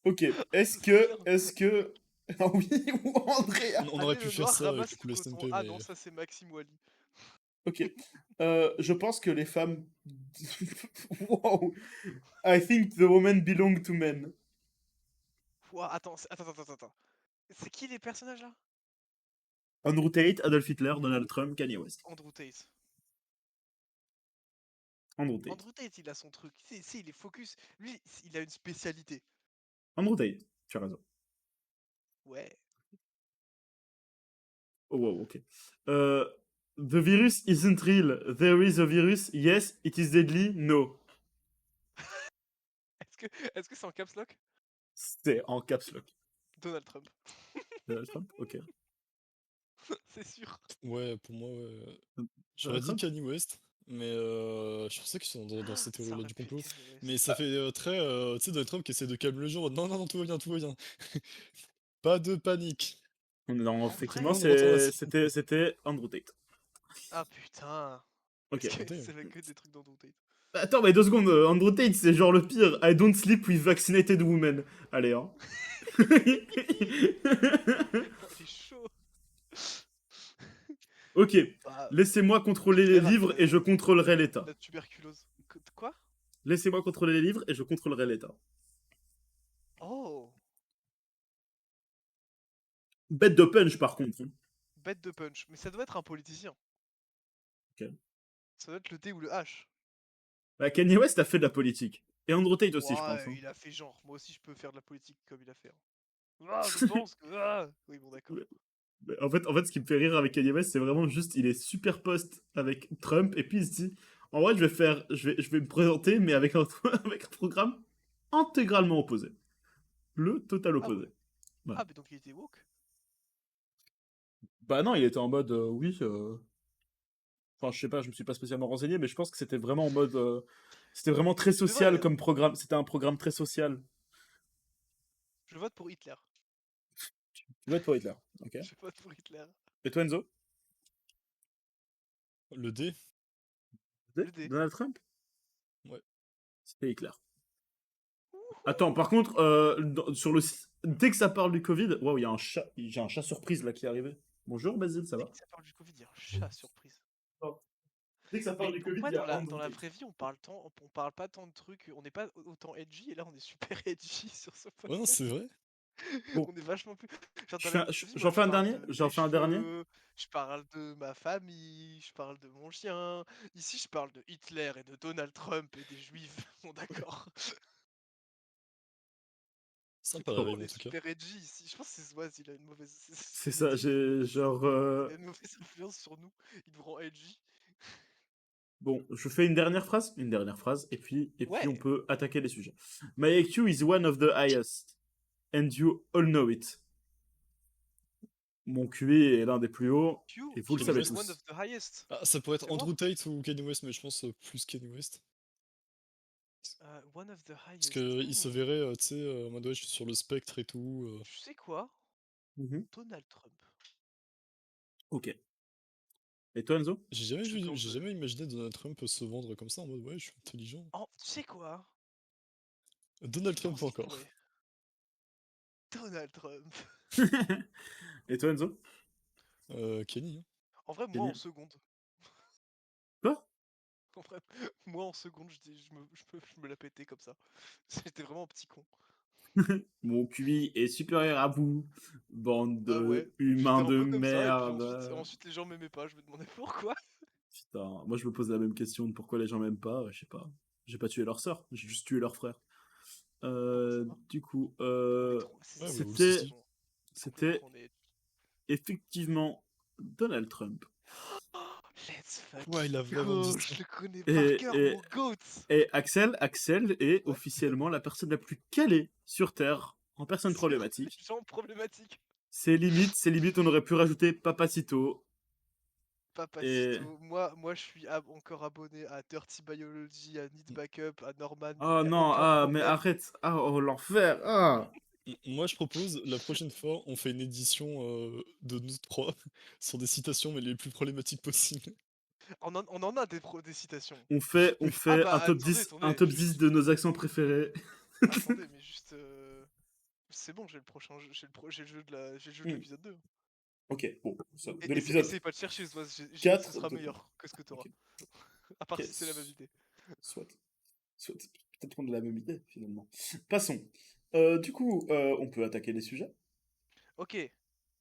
Ok, Ce serait bien. est-ce que, ah oui, ou Andrea. On aurait Allez, pu le faire noir ça avec le ramasse le cool coton. SMP, Ah non, mais. ça c'est Maxime Wally. Ok, je pense que les femmes. Wow. I think the women belong to men. Ouah, attends. C'est qui les personnages là? Andrew Tate, Adolf Hitler, Donald Trump, Kanye West. Andrew Tate. Andrew Tate. Andrew Tate, il a son truc. Il est focus. Lui, il a une spécialité. Andrew Tate, tu as raison. Ouais. Oh, wow, ok. Euh, the virus isn't real. There is a virus. Yes, it is deadly. No. Est-ce que c'est en caps lock? C'est en caps lock. Donald Trump. Donald Trump, ok. C'est sûr. Ouais, pour moi, ouais. J'aurais Donald dit Trump. Kanye West, mais je pensais qu'ils sont dans ces Ça théories-là aurait du pu être complot. Kanye Mais West. ça fait très, tu sais, Donald Trump qui essaie de calmer le jour. Non, non, non, tout va bien, tout va bien. Pas de panique. Non, En Tout le effectivement, vrai? monde retourne à son. c'était Andrew Tate. Ah putain. Ok. Est-ce que Damn. c'est que des trucs d'Andrew Tate? Attends, mais 2 secondes. Andrew Tate, c'est genre le pire. I don't sleep with vaccinated women. Allez, hein. Oh, il est chaud. Ok. Bah, Laissez-moi contrôler les Hitler livres et je avait contrôlerai l'État. la tuberculose. Quoi? Laissez-moi contrôler les livres et je contrôlerai l'État. Oh! Bête de punch, par contre, hein. Bête de punch. Mais ça doit être un politicien. Ok. Ça doit être le T ou le H. Bah, Kanye West a fait de la politique. Et Andrew Tate aussi, je pense, Ouais, hein. il a fait genre. Moi aussi, je peux faire de la politique comme il a fait, hein. Ah, je pense que. Ah oui, bon, d'accord. Mais en fait, ce qui me fait rire avec Kanye West, c'est vraiment juste, il est super post avec Trump, et puis il se dit, en vrai, je vais me présenter, mais avec un, avec un programme intégralement opposé. Le total Ah ouais. opposé. Voilà. Ah, mais donc il était woke? Bah non, il était en mode, oui, enfin, je sais pas, je me suis pas spécialement renseigné, mais je pense que c'était vraiment en mode, c'était vraiment très Je devrais. social comme programme, c'était un programme très social. Je vote pour Hitler. Tu dois être pour Hitler, ok. Je vote pour Hitler. Et toi, Enzo? Le D. Le D. Donald Trump? Ouais. C'était Hitler. Attends, par contre, sur le dès que ça parle du Covid, waouh, il y a un chat, j'ai un chat surprise là qui est arrivé. Bonjour Basile, ça Dès va? que ça parle du Covid, il y a un chat surprise. Oh. Dès que ça Mais parle du Covid, pourquoi il y a dans Andrew la Tate. vraie vie on parle pas tant de trucs, on n'est pas autant edgy et là on est super edgy sur ce Ouais, non, c'est podcast. vrai. Bon, On est vachement plus. Genre dans la vraie vie, moi j'en je fais un parle dernier? de J'en mes fais un dernier? cheveux, je parle de ma famille, je parle de mon chien. Ici je parle de Hitler et de Donald Trump et des juifs. Bon d'accord. Sympa la On vibe en est tout cas. super edgy ici. Je pense que c'est Swaz, il a une mauvaise. C'est C'est ça, Mehdi. j'ai genre. Il a une mauvaise influence sur nous. Il nous rend edgy. Bon, je fais une dernière phrase, et puis on Ouais, peut attaquer les sujets. My IQ is one of the highest, and you all know it. Mon QI est l'un des plus hauts, et vous le Q Kanye savez is West. one of tous. the highest. Ah, ça pourrait être C'est moi? Andrew Tate ou Kanye West, mais je pense plus Kanye West. One of the Parce highest. qu'il se verrait, tu sais, en mode ouais, je suis sur le spectre et tout. Tu sais quoi? Mhm. Donald Trump. Ok. Et toi, Enzo? Je tente J'ai de... jamais imaginé Donald Trump se vendre comme ça en mode ouais, je suis intelligent. Oh, tu sais quoi? Donald Je Trump pense qu'il encore. pourrait. Donald Trump. Et toi, Enzo? Kenny, hein. En vrai, moi en Kenny. seconde. Quoi? En vrai, moi en seconde, je me la pétais comme ça. J'étais vraiment un petit con. Mon QI est supérieur à vous, bande Bah ouais, de j'étais humains un de peu comme ça, et puis ensuite, merde. ensuite les gens m'aimaient pas, je me demandais pourquoi. Putain, moi je me pose la même question de pourquoi les gens m'aiment pas, je sais pas. J'ai pas tué leur sœur, j'ai juste tué leur frère. Bon, ça va. Du coup, On est trop. Ouais, C'est ouais, aussi, c'était si. complètement. c'était Complètement net. effectivement Donald Trump. Let's Ouais, il a fucking vraiment dit go! ça. Je le connais par Et, cœur, et, mon goat! et Axel est Ouais, officiellement la personne la plus calée sur Terre en personne sur les problématique. gens problématiques. C'est limite, on aurait pu rajouter Papacito. Et... Papacito, moi je suis encore abonné à Dirty Biology, à Need Backup, à Norman, Oh y a non, aucun ah, mais problème. arrête. Ah, oh, l'enfer. Ah. Moi, je propose, la prochaine fois, on fait une édition de nous trois sur des citations, mais les plus problématiques possibles. On en a des citations. On Oui. Ah fait bah attendez, un attendez, top 10 de nos accents préférés. attendez, mais juste... C'est bon, j'ai le prochain jeu, j'ai le jeu j'ai le jeu de Hmm. l'épisode 2. Ok, bon, ça, de Et, l'épisode essaye pas de chercher, ce 4 sera de... meilleur que ce que t'auras. Ok, À part ok, si c'est la même idée. soit. Soit. Peut-être qu'on a la même idée, finalement. Passons. Du coup, on peut attaquer les sujets. Ok. Et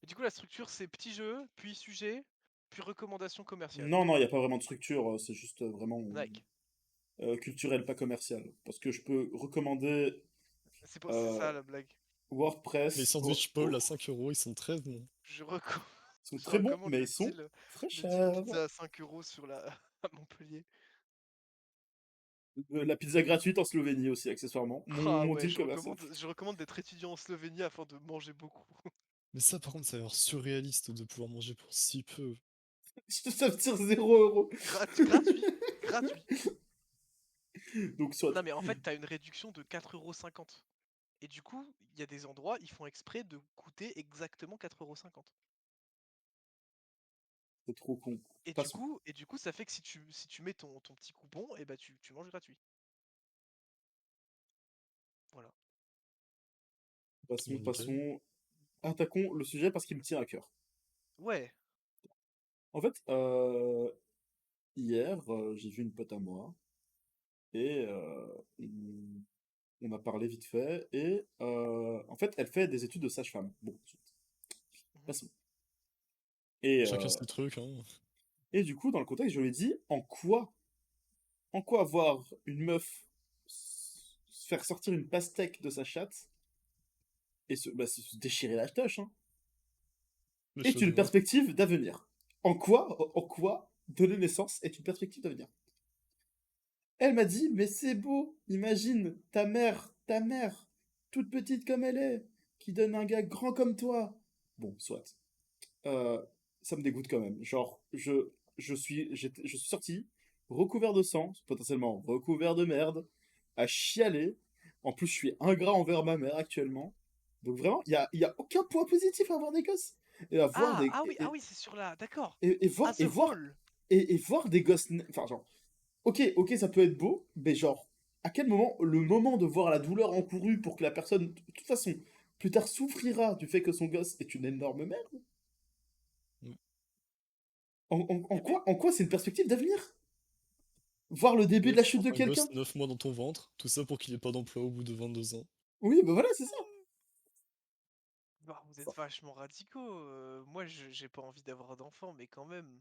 du coup, la structure, c'est petit jeu, puis sujet, puis recommandation commerciale. Non, non, il n'y a pas vraiment de structure, c'est juste vraiment Nike. culturel, pas commercial. Parce que je peux recommander C'est euh, ça la blague. Les WordPress sandwich Paul à 5 €, ils sont très bons. Je, reco- Ils sont je très bons, recommande mais ils sont très le deal chers. pizza à 5 € sur la à Montpellier. La pizza gratuite en Slovénie aussi, accessoirement. Ah Mon ouais, deal commercial. je recommande d'être étudiant en Slovénie afin de manger beaucoup. Mais ça, par contre, ça a l'air surréaliste de pouvoir manger pour si peu. Ça me tire 0 €. Gratuit, gratuit. Donc, soit. Non mais en fait, t'as une réduction de 4,50 €. Et du coup, il y a des endroits, ils font exprès de coûter exactement 4,50 €. C'est trop con. Passons. Et du coup, ça fait que si tu mets ton petit coupon, et bah tu manges gratuit. Voilà. Passons, Nickel. passons. Attaquons le sujet parce qu'il me tient à cœur. Ouais. En fait, hier, j'ai vu une pote à moi et on a parlé vite fait. Et en fait, elle fait des études de sage-femme. Bon, Mhm. passons. Et, Chacun ses trucs, hein. et du coup, dans le contexte, je lui ai dit en quoi voir une meuf faire sortir une pastèque de sa chatte et se déchirer la toche, hein, Les est cheveux une noirs. perspective d'avenir. En quoi donner naissance est une perspective d'avenir? Elle m'a dit, mais c'est beau, imagine ta mère, toute petite comme elle est, qui donne un gars grand comme toi. Bon, soit. Euh, Ça me dégoûte quand même. Genre, je suis sorti, recouvert de sang, potentiellement recouvert de merde, à chialer. En plus, je suis ingrat envers ma mère actuellement. Donc vraiment, il y a aucun point positif à avoir des gosses. Et à voir des, Ah oui, c'est sur la. D'accord. Ah, The voir, Wall. et voir des gosses, enfin genre, ok, ça peut être beau, mais genre, à quel moment, le moment de voir la douleur encourue pour que la personne, de toute façon, plus tard souffrira du fait que son gosse est une énorme merde? Mm. Eh ben, En quoi c'est une perspective d'avenir? Voir le début de la Yes, chute de un quelqu'un? gosse 9 mois dans ton ventre, tout ça pour qu'il ait pas d'emploi au bout de 22 ans. Oui, bah voilà, c'est ça. bah, vous êtes vachement radicaux. Moi, j'ai pas envie d'avoir d'enfant, mais quand même.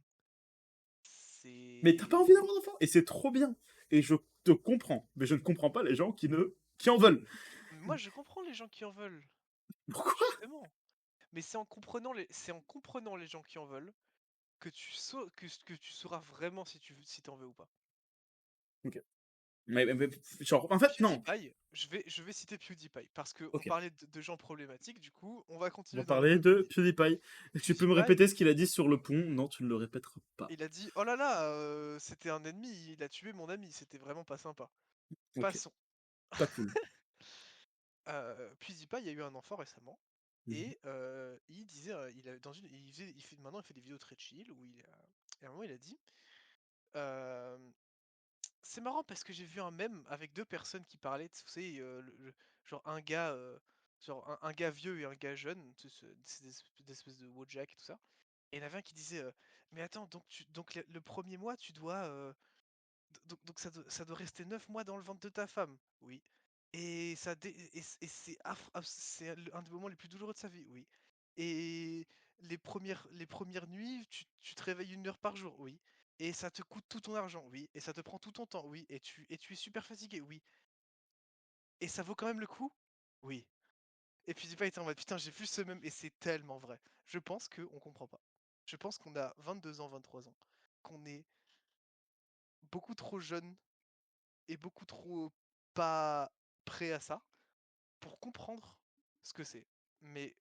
Mais t'as pas envie C'est. d'avoir d'enfant, et c'est trop bien. Et je te comprends, mais je ne comprends pas les gens qui en veulent. Moi, je comprends les gens qui en veulent. Pourquoi? Justement. Mais c'est en comprenant les gens qui en veulent que que tu sauras vraiment si t'en veux ou pas. Genre, en fait, non. PewDiePie, je vais citer PewDiePie parce qu'on Ok. parlait de gens problématiques, du coup, on va On va continuer dans la parler de comédie. PewDiePie. Tu peux me PewDiePie, répéter ce qu'il a dit sur le pont? Non, tu ne le répéteras pas. il a dit: «Oh là là, c'était un ennemi, il a tué mon ami, c'était vraiment pas sympa». Ok, Passons. pas cool. PewDiePie, il y a eu un enfant récemment Mhm. et il disait, il a dans une il fait maintenant il fait des vidéos très chill où il a et à un moment il a dit, hem: «C'est marrant parce que j'ai vu un mème avec 2 personnes qui parlaient, tu sais, le genre un gars, genre un gars vieux et un gars jeune, tu sais, c'est des espèces de Wojak et tout ça et il y en avait un qui disait, "Mais attends donc le 1er mois tu dois, donc ça doit rester 9 mois dans le ventre de ta femme?" «Oui». «Et ça dé et c'est c'est un des moments les plus douloureux de sa vie?» «Oui». «Et les premières nuits, tu te réveilles 1 heure par jour?» «Oui». «Et ça te coûte tout ton argent?» «Oui». «Et ça te prend tout ton temps?» «Oui». «Et tu es super fatigué?» «Oui». «Et ça vaut quand même le coup?» «Oui». Et puis PewDiePie était en mode: «Putain, j'ai vu ce même et c'est tellement vrai». Je pense qu'on comprend pas. Je pense qu'on a 22 ans, 23 ans, qu'on est beaucoup trop jeune et beaucoup trop pas prêt à ça pour comprendre ce que c'est. Mais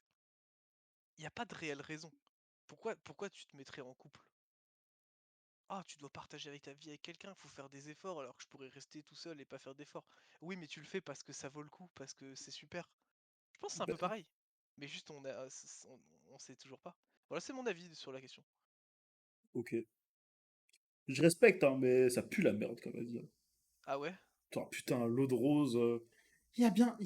il n'y a pas de réelle raison. Pourquoi tu te mettrais en couple? Ah, tu dois partager avec ta vie avec quelqu'un, faut faire des efforts alors que je pourrais rester tout seul et pas faire d'efforts. Oui, mais tu le fais parce que ça vaut le coup, parce que c'est super. Je pense que c'est un peu Bah, pareil. Mais juste on sait toujours pas. Voilà, c'est mon avis sur la question. ok. Je respecte, hein, mais ça pue la merde, comme elle dit. Ah ouais? Oh, putain, l'eau de rose. Il y a bien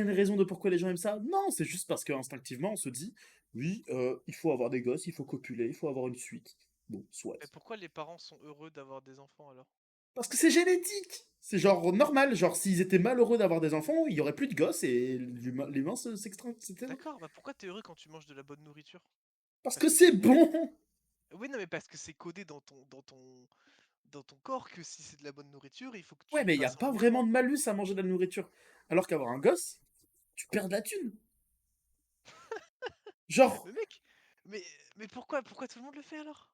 une raison de pourquoi les gens aiment ça. Non, c'est juste parce qu'instinctivement, on se dit, oui, il faut avoir des gosses, il faut copuler, il faut avoir une suite. Bon, soit. Mais pourquoi les parents sont heureux d'avoir des enfants alors? Parce que c'est génétique. C'est genre normal. Genre, s'ils étaient malheureux d'avoir des enfants, il y aurait plus de gosses et l'humain s'extinguerait. D'accord, bah pourquoi t'es heureux quand tu manges de la bonne nourriture? Parce Parce que que c'est c'est codé. bon. Oui, non, mais parce que c'est codé dans ton corps que si c'est de la bonne nourriture, il faut que Ouais, tu mais il n'y a passes un pas bon vraiment moment. de malus à manger de la nourriture. Alors qu'avoir un gosse, tu perds de la thune. Genre, Mais mec, mais, mais pourquoi tout le monde le fait alors?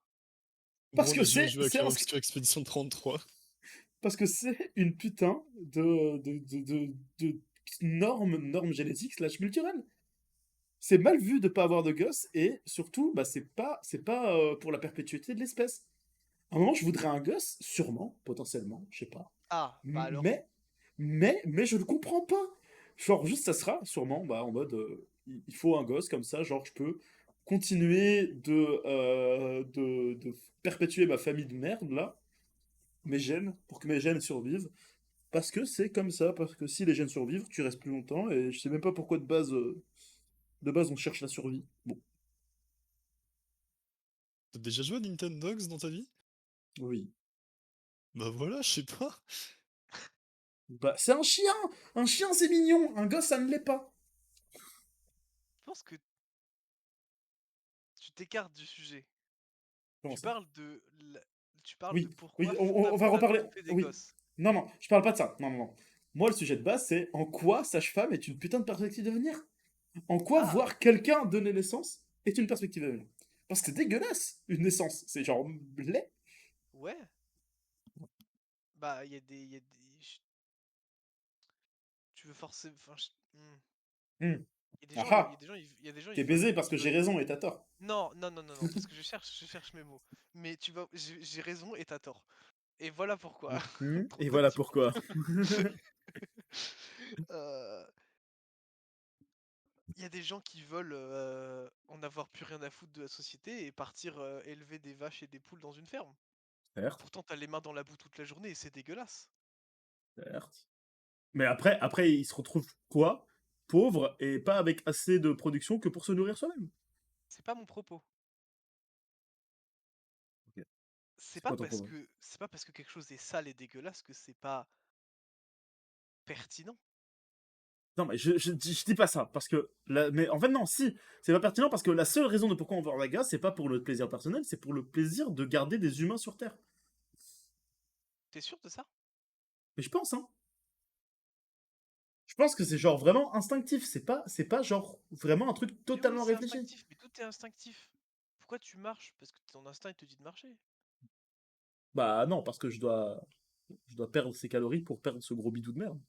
parce Moi, que mes jeux à c'est, jouer avec c'est le un, Rockstar Expedition 33. parce que c'est une putain de norme génétique slash culturelle. C'est mal vu de pas avoir de gosse et surtout, bah, c'est pas pour la perpétuité de l'espèce. À un moment, je voudrais un gosse, sûrement, potentiellement, je sais pas. Ah, bah alors. Mais je ne comprends pas. Genre, juste, ça sera sûrement bah, en mode, il faut un gosse comme ça, genre, je peux continuer de perpétuer ma famille de merde, là, mes gènes, pour que mes gènes survivent. Parce que c'est comme ça, parce que si les gènes survivent, tu restes plus longtemps, et je sais même pas pourquoi de base on cherche la survie. Bon, T'as déjà joué à Nintendogs dans ta vie? oui. Bah voilà, je sais pas. Bah, c'est un chien! Un chien, c'est mignon! Un gosse, ça ne l'est pas! Je pense que tu t'écartes du sujet. Comment Tu ça? parles de la- tu parles de Oui, oui, pourquoi on va fondamentalement reparler. on fait des Oui. gosses. Non, non, je parle pas de ça. Non, non, non. Moi, le sujet de base, c'est en quoi sage-femme est une putain de perspective d'avenir. En quoi Ah, voir quelqu'un donner naissance est une perspective d'avenir. Parce que c'est dégueulasse, une naissance. C'est genre laid. ouais. Bah, tu veux forcer. Enfin, Hmm. il y a des Ah gens, il y a ah! des gens, il y a des gens, T'es baisé parce que ils j'ai veulent. raison et t'as tort. Non, non, non, non, non, parce que je cherche mes mots. Mais j'ai raison et t'as tort. Et voilà pourquoi. Pour Et deux voilà petits points. pourquoi. Euh, Il y a des gens qui veulent en avoir plus rien à foutre de la société et partir élever des vaches et des poules dans une ferme. Certes, Pourtant, t'as les mains dans la boue toute la journée et c'est dégueulasse. certes. Mais après, il se retrouve quoi? Pauvre et pas avec assez de production que pour se nourrir soi-même. C'est pas mon propos. Ok. C'est C'est pas quoi ton parce problème? que c'est pas parce que quelque chose est sale et dégueulasse que c'est pas pertinent. Non, mais je dis pas ça, parce que... mais en fait, non, si, c'est pas pertinent, parce que la seule raison de pourquoi on veut la gaz, c'est pas pour notre plaisir personnel, c'est pour le plaisir de garder des humains sur Terre. T'es sûr de ça? Mais je pense, hein. Je pense que c'est genre vraiment instinctif, c'est pas genre vraiment un truc Mais oui, totalement c'est réfléchi. instinctif, mais tout est instinctif. Pourquoi tu marches? Parce que ton instinct il te dit de marcher. Bah non, parce que Je dois perdre ces calories pour perdre ce gros bidou de merde.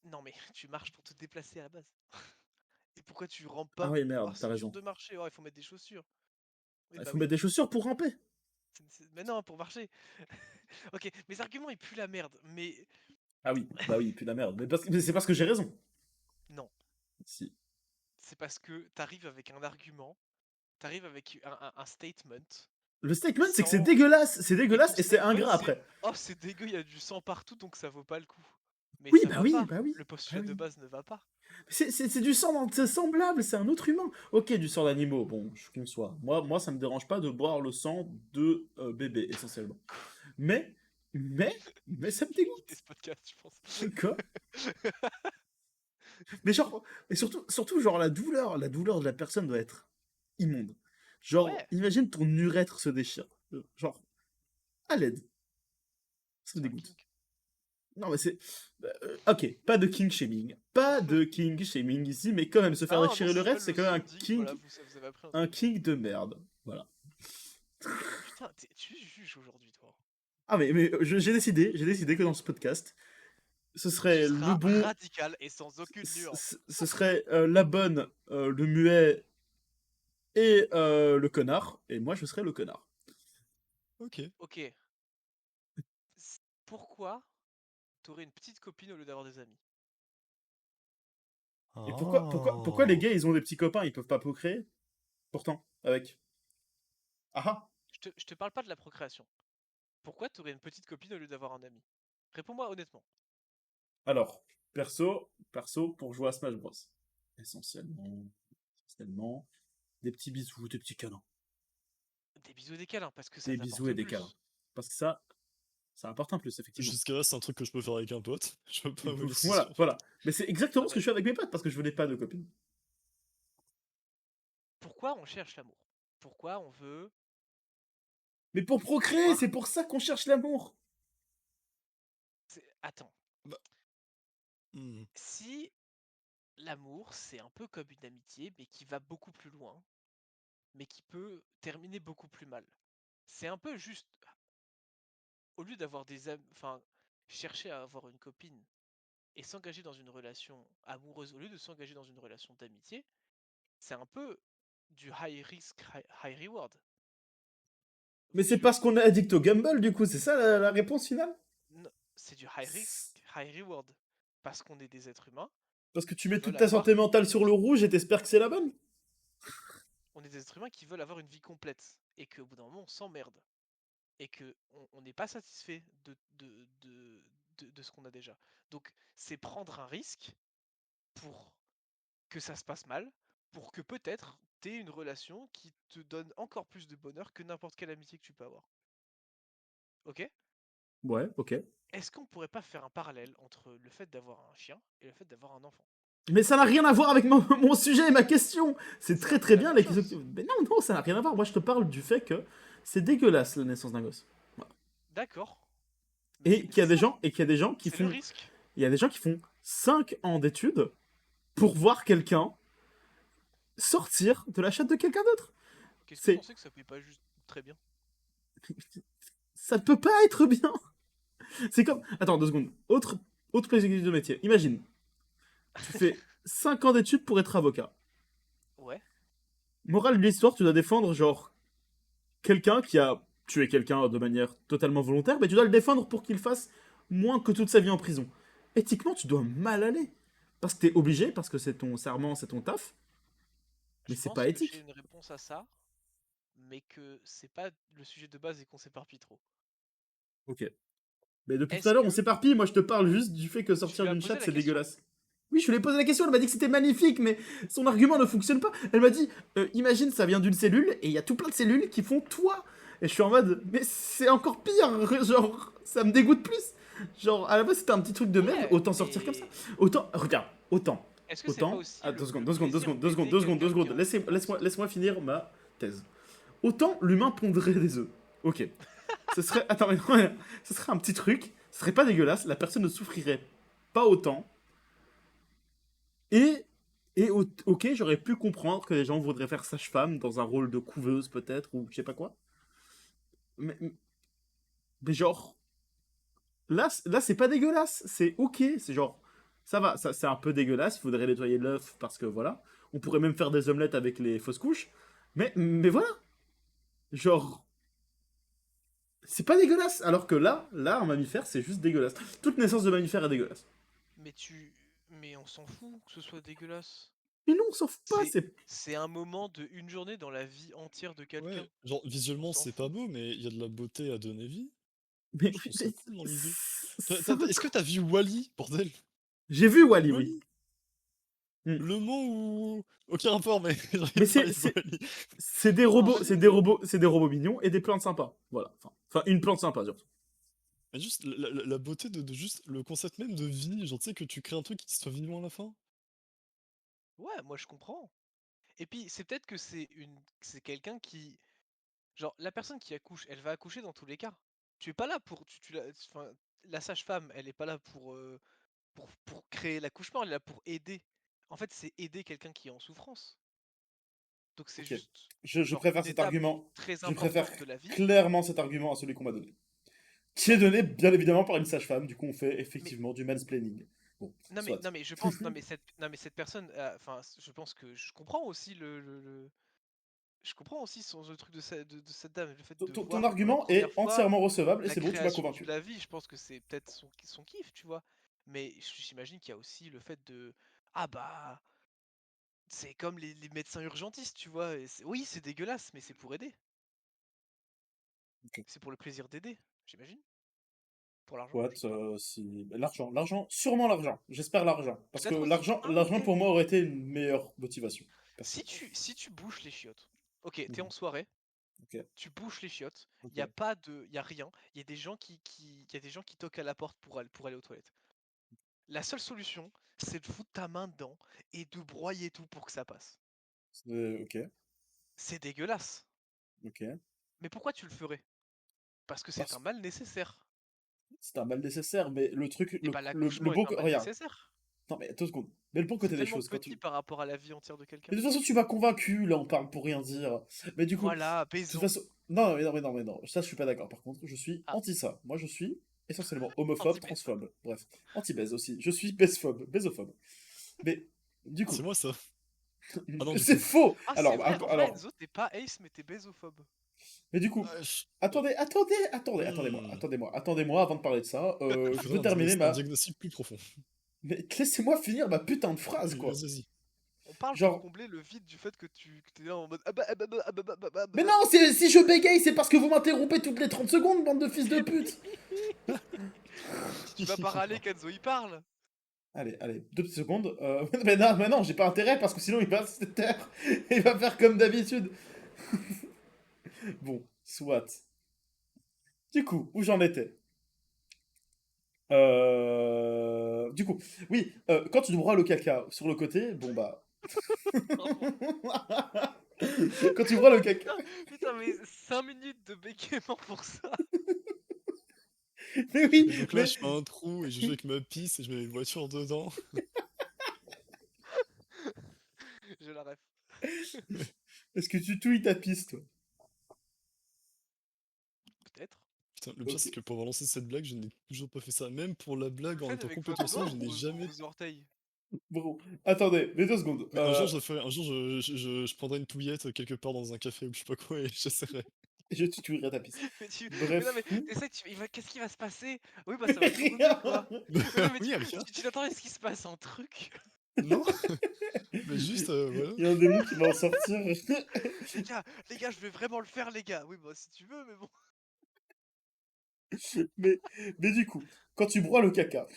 Non, mais tu marches pour te déplacer à la base. Et pourquoi tu rampes Ah pas? oui, Oh, merde, t'as c'est dur raison. de marcher. Oh, il faut mettre des chaussures. Oui, Il bah faut oui. mettre des chaussures pour ramper. Mais non, pour marcher. Ok, mes arguments ils puent la merde, mais Ah oui, bah oui, puis la merde. Mais c'est parce que j'ai raison. non. Si. C'est parce que t'arrives avec un argument, t'arrives avec un statement Le statement, c'est que sans. c'est Et ton dégueulasse et c'est statement ingrat c'est après. oh, c'est dégueu, il y a du sang partout donc ça vaut pas le coup. Mais Oui, ça bah va oui, pas. bah oui, Le bah postulat de oui. base ne va pas. C'est du sang, c'est semblable, c'est un autre humain. Ok, du sang d'animaux, bon, je conçois. Moi, ça me dérange pas de boire le sang de bébé, essentiellement. Mais, mais, mais ça me Je vais quitter dégoûte. ce podcast, je pense. Quoi? Mais genre, et surtout, genre, la douleur de la personne doit être immonde. Genre, Ouais, imagine ton urètre se déchire. Genre, à l'aide. Ça me c'est un dégoûte. kink. Non, mais c'est. Ok, pas de king shaming. Pas de king shaming ici, mais quand même, se faire Ah, dans déchirer ça le reste, s'appelle c'est le quand même sounding. Voilà, vous avez appris un un truc aujourd'hui. king de merde. Voilà. Putain, tu juges aujourd'hui, toi. Ah, mais j'ai décidé que dans ce podcast, ce Tu serait le seras bon. radical et sans aucune nuance. Ce serait la bonne, le muet et le connard. Et moi, je serais le connard. Ok. Ok. Pourquoi t'aurais une petite copine au lieu d'avoir des amis? Et pourquoi les Oh. gays, ils ont des petits copains, ils peuvent pas procréer? Pourtant, avec. Ah ah. Je te parle pas de la procréation. Pourquoi t'aurais une petite copine au lieu d'avoir un ami? Réponds-moi honnêtement. Alors, perso, pour jouer à Smash Bros. Essentiellement, des petits bisous, des petits câlins. Des bisous et des câlins, parce que ça Des bisous t'apporte et des câlins. plus. Parce que ça apporte un plus, effectivement. Jusqu'à là, c'est un truc que je peux faire avec un pote. Je peux pas voler ce Voilà, soir. voilà. Mais c'est exactement Non ce que mais, je fais avec mes potes, parce que je veux pas de copines. pourquoi on cherche l'amour? Pourquoi on veut Mais pour procréer, voir... c'est pour ça qu'on cherche l'amour. Attends, Bah, hmm. si l'amour c'est un peu comme une amitié, mais qui va beaucoup plus loin, mais qui peut terminer beaucoup plus mal. C'est un peu juste, au lieu d'avoir des amis, enfin, chercher à avoir une copine et s'engager dans une relation amoureuse, au lieu de s'engager dans une relation d'amitié, c'est un peu du high risk, high reward. Mais c'est Tu, parce qu'on est addict au Gumball, du coup, c'est ça la réponse finale? c'est du high risk, high reward. Parce qu'on est des êtres humains Parce que tu qui mets toute veulent ta santé avoir mentale une sur le vie. rouge et t'espères que c'est la bonne? On est des êtres humains qui veulent avoir une vie complète. Et qu'au bout d'un moment, on s'emmerde. Et qu'on n'est pas satisfait de ce qu'on a déjà. Donc, c'est prendre un risque pour que ça se passe mal, pour que peut-être t'aies une relation qui te donne encore plus de bonheur que n'importe quelle amitié que tu peux avoir. Ok? Ouais, ok. Est-ce qu'on pourrait pas faire un parallèle entre le fait d'avoir un chien et le fait d'avoir un enfant? Mais ça n'a rien à voir avec mon sujet et ma question. C'est C'est très un peu très la bien même les questions. chose. Mais non, non, ça n'a rien à voir. Moi, je te parle du fait que c'est dégueulasse la naissance d'un gosse. Voilà. D'accord. Et Mais qu'il y c'est a des ça. gens, et qu'il y a des gens qui C'est le font, risque. il y a des gens qui font 5 ans d'études pour voir quelqu'un sortir de la chatte de quelqu'un d'autre. Qu'est-ce que t'en C'est, sais que ça paye pas juste très bien? ça ne peut pas être bien. C'est comme, attends 2 secondes. Autre exercice de métier. Imagine, tu fais 5 ans d'études pour être avocat. Ouais. Morale de l'histoire, tu dois défendre genre quelqu'un qui a tué quelqu'un de manière totalement volontaire, mais tu dois le défendre pour qu'il fasse moins que toute sa vie en prison. Éthiquement, tu dois mal aller. Parce que t'es obligé, parce que c'est ton serment, c'est ton taf, mais Je c'est pense pas que j'ai éthique. une réponse à ça, mais que c'est pas le sujet de base et qu'on s'éparpille trop. Ok. Mais depuis tout à Est-ce l'heure, on que s'éparpille, moi je te parle juste du fait que tu sortir lui as d'une posé chatte, la c'est question? dégueulasse. Oui, je lui ai posé la question, elle m'a dit que c'était magnifique, mais son argument ne fonctionne pas. Elle m'a dit, imagine, ça vient d'une cellule, et il y a tout plein de cellules qui font toi. Et je suis en mode, mais c'est encore pire, genre, ça me dégoûte plus. Genre, à la base, c'était un petit truc de merde, Ouais, autant sortir comme ça. mais Autant, regarde, est-ce que c'est pas autant. aussi Ah, 2 secondes, le 2 secondes, 2 plaisir secondes, 2 secondes, d'aider 2 secondes, 2 quelqu'un qui secondes. a envie de faire ce truc? Laisse-moi finir ma thèse. Autant l'humain pondrait des œufs. Ok. Ce serait. Attends, mais non, ce serait un petit truc, ce serait pas dégueulasse, la personne ne souffrirait pas autant. Et. Ok, j'aurais pu comprendre que les gens voudraient faire sage-femme dans un rôle de couveuse, peut-être, ou je sais pas quoi. Mais genre. là c'est pas dégueulasse, c'est ok, c'est genre, ça va, ça, c'est un peu dégueulasse, il faudrait nettoyer l'œuf parce que voilà, on pourrait même faire des omelettes avec les fausses couches, mais voilà, genre, c'est pas dégueulasse, alors que là, un mammifère, c'est juste dégueulasse. Toute naissance de mammifère est dégueulasse. Mais mais on s'en fout que ce soit dégueulasse. Mais non, on s'en fout pas, C'est c'est... c'est un moment de une journée dans la vie entière de quelqu'un. Ouais, genre On visuellement s'en c'est pas fout. beau, mais il y a de la beauté à donner vie. Mais, Je trouve ça mais cool dans l'idée. ça veut Est-ce que quoi? t'as vu Wall-E, bordel? J'ai vu Wally, oui. Wall-E, Hmm. le mot où... Aucun rapport, mais j'ai envie Mais de parler de Wall-E. c'est des En robots, fait, c'est des robots mignons et des plantes sympas. Voilà. Enfin, une plante sympa, surtout. Mais juste la beauté de juste le concept même de vie, genre tu sais que tu crées un truc qui soit vivant à la fin. ouais, moi je comprends. Et puis c'est peut-être que c'est quelqu'un qui, genre la personne qui accouche, elle va accoucher dans tous les cas. Tu es pas là pour, enfin, la sage-femme, elle est pas là pour créer l'accouchement, elle est là pour aider. En fait, c'est aider quelqu'un qui est en souffrance. Donc c'est Ok. juste, Je genre, préfère une cet étape argument. très Je préfère importante de la vie. clairement cet argument à celui qu'on m'a donné. Qui est Genre, donné, bien évidemment, par une sage-femme. Du coup, on fait mais effectivement du mansplaining. Bon, soit. non mais je pense, non mais cette personne, enfin, je pense que je comprends aussi je comprends aussi le truc de cette dame, le fait de Ton voir pour la argument première est fois entièrement recevable et la c'est bon, tu m'as création de convaincu. la vie. Je pense que c'est peut-être son kiff, tu vois. Mais j'imagine qu'il y a aussi le fait de, ah bah, c'est comme les médecins urgentistes, tu vois. Oui, c'est dégueulasse, mais c'est pour aider. Ok. C'est pour le plaisir d'aider, j'imagine. Pour l'argent, je sais What, pas. si... L'argent, sûrement l'argent. J'espère l'argent. Parce que Peut-être aussi. Ah, l'argent ok. pour moi aurait été une meilleure motivation. Perso. Si tu bouches les chiottes, ok, t'es Mhm. en soirée, Ok, tu bouches les chiottes, il y a ok. pas de, y a rien, il y a des gens y a des gens qui toquent à la porte pour aller aux toilettes. La seule solution, c'est de foutre ta main dedans et de broyer tout pour que ça passe. Ok, C'est dégueulasse. ok. Mais pourquoi tu le ferais? Parce que c'est un Parce que mal nécessaire. c'est un mal nécessaire, mais le truc, Et bah le l'accouchement est bon... un mal Regarde, nécessaire. non mais 2 secondes. Mais le bon C'est côté des tellement choses, quand petit tu... par rapport à la vie entière de quelqu'un. Mais de toute façon, tu m'as convaincu, là on parle pour rien dire. Mais du coup, de Voilà, toute baisons. façon... Non, mais non, ça je suis pas d'accord. Par contre, je suis Ah, anti ça. Moi je suis essentiellement homophobe, anti-baise. transphobe. Bref, anti-baise aussi. Je suis baisephobe, baisophobe. Mais du Ah, c'est coup, moi ça. Ah non du c'est coup. faux. Ah, c'est Alors, vrai, en vrai, alors, Enzo, t'es pas ace, mais t'es bésophobe. mais du coup, Ah, attendez-moi, hmm. attendez-moi avant de parler de ça. Il Je faudrait veux terminer un ma... diagnostic plus profond. Mais laissez-moi finir ma putain de phrase, Oui, quoi. vas-y. On parle pour Genre, combler le vide du fait que t'es là en mode ah bah, ah bah, bah, ah bah, bah, bah, bah, mais bah. non, si je bégaye, c'est parce que vous m'interrompez toutes les 30 secondes, bande de fils de pute. Tu vas pas râler qu'Enzo il parle. Allez, 2 petites secondes. Mais non, j'ai pas intérêt parce que sinon il va se taire. Il va faire comme d'habitude. Bon, soit. Du coup, où j'en étais? Du coup, oui, quand tu broies le caca sur le côté, bon bah. Pardon. Quand tu broies le caca. Putain, mais 5 minutes de bégaiement pour ça. Mais oui, Et donc là, mais. je fais un trou et je joue avec ma pisse et je mets une voiture dedans. Je la ref. Est-ce que tu touilles ta piste, toi? Peut-être. Putain, le pire, Ok. c'est que pour avoir lancé cette blague, je n'ai toujours pas fait ça. Même pour la Vous le blague en faites étant avec complètement votre seul, doigt je ou n'ai jamais. vos orteils? Bon, attendez, mais 2 secondes. Mais un jour, je ferai, un jour, je prendrai une touillette quelque part dans un café ou je sais pas quoi et j'essaierai. Je tutoierai ta piste. Mais non, Bref. mais t'essaies, qu'est-ce qui va se passer? Oui, bah ça va tourner Rien. quoi. Bah, Mais non, mais oui, Alka. tu t'attends à ce qu'il se passe un truc. Non? Bah, juste, voilà. Il y a un démon qui va en sortir. Les gars, je vais vraiment le faire, les gars. Oui, bah si tu veux, mais bon. mais, mais du coup, quand tu broies le caca,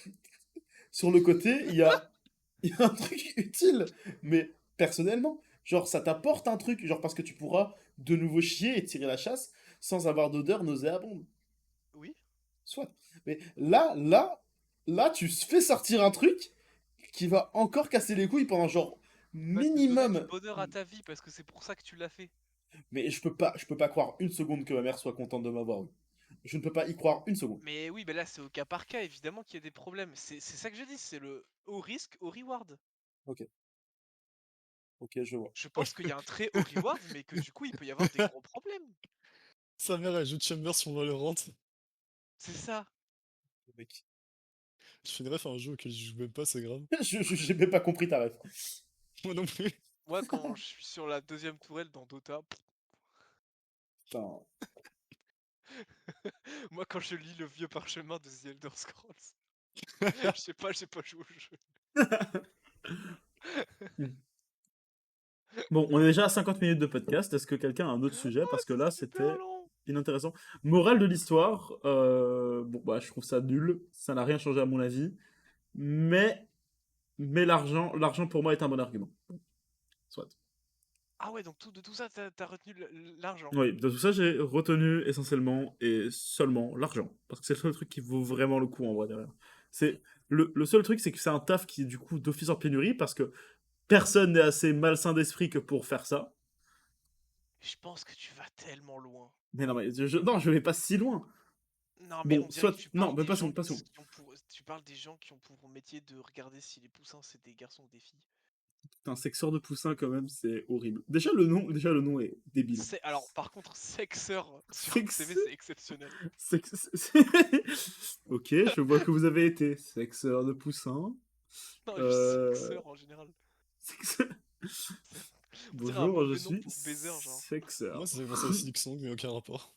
sur le côté, il y a un truc utile. Mais personnellement, genre, ça t'apporte un truc. Genre, parce que tu pourras de nouveau chier et tirer la chasse sans avoir d'odeur nauséabonde. Oui. Soit. Mais là, tu fais sortir un truc qui va encore casser les couilles pendant genre Il va te donner du minimum. bonheur à ta vie parce que c'est pour ça que tu l'as fait. Mais je peux pas croire une seconde que ma mère soit contente de m'avoir eu. Je ne peux pas y croire une seconde. Mais oui, mais là c'est au cas par cas, évidemment qu'il y a des problèmes. C'est ça que je dis, c'est le haut risque, haut reward. Ok, ok, je vois. Je pense qu'il y a un très haut reward, mais que du coup il peut y avoir des gros problèmes. Sa mère, elle joue Chamber sur Valorant. C'est ça. mec. Je fais une ref à un jeu auquel je joue même pas, c'est grave. J'ai même pas compris ta ref. Moi non plus. Moi, quand je suis sur la deuxième tourelle dans Dota, Putain. moi, quand je lis le vieux parchemin de The Elder Scrolls, je sais pas, j'ai pas joué au jeu. Bon, on est déjà à 50 minutes de podcast. Est-ce que quelqu'un a un autre sujet? Ah, Parce que c'est là, super c'était long. inintéressant. Morale de l'histoire, bon, bah, je trouve ça nul. Ça n'a rien changé à mon avis. Mais, mais l'argent pour moi est un bon argument. Soit. Ah ouais, donc de tout ça, t'as retenu l'argent. Oui, de tout ça, j'ai retenu essentiellement et seulement l'argent. Parce que c'est le seul truc qui vaut vraiment le coup en vrai derrière. C'est, le seul truc, c'est que c'est un taf qui est du coup d'office en pénurie parce que personne n'est assez malsain d'esprit que pour faire ça. Je pense que tu vas tellement loin. Mais non, mais non, je vais pas si loin. Non, mais Bon, on dirait que soit. tu Non, parles mais des passons, gens passons. qui ont pour... Tu parles des gens qui ont pour métier de regarder si les poussins c'est des garçons ou des filles. Un sexeur de poussin, quand même, c'est horrible. Déjà, le nom est débile. Alors, par contre, sexeur sur un Sex... CV, c'est exceptionnel. Ok, je vois que vous avez été sexeur de poussin. Non, juste Euh... sexeur en général. sex- C'est- On dirait un Bonjour, je mauvais nom suis pour baiser, genre. Moi, sexeur. ça fait penser à Silksong, mais aucun rapport.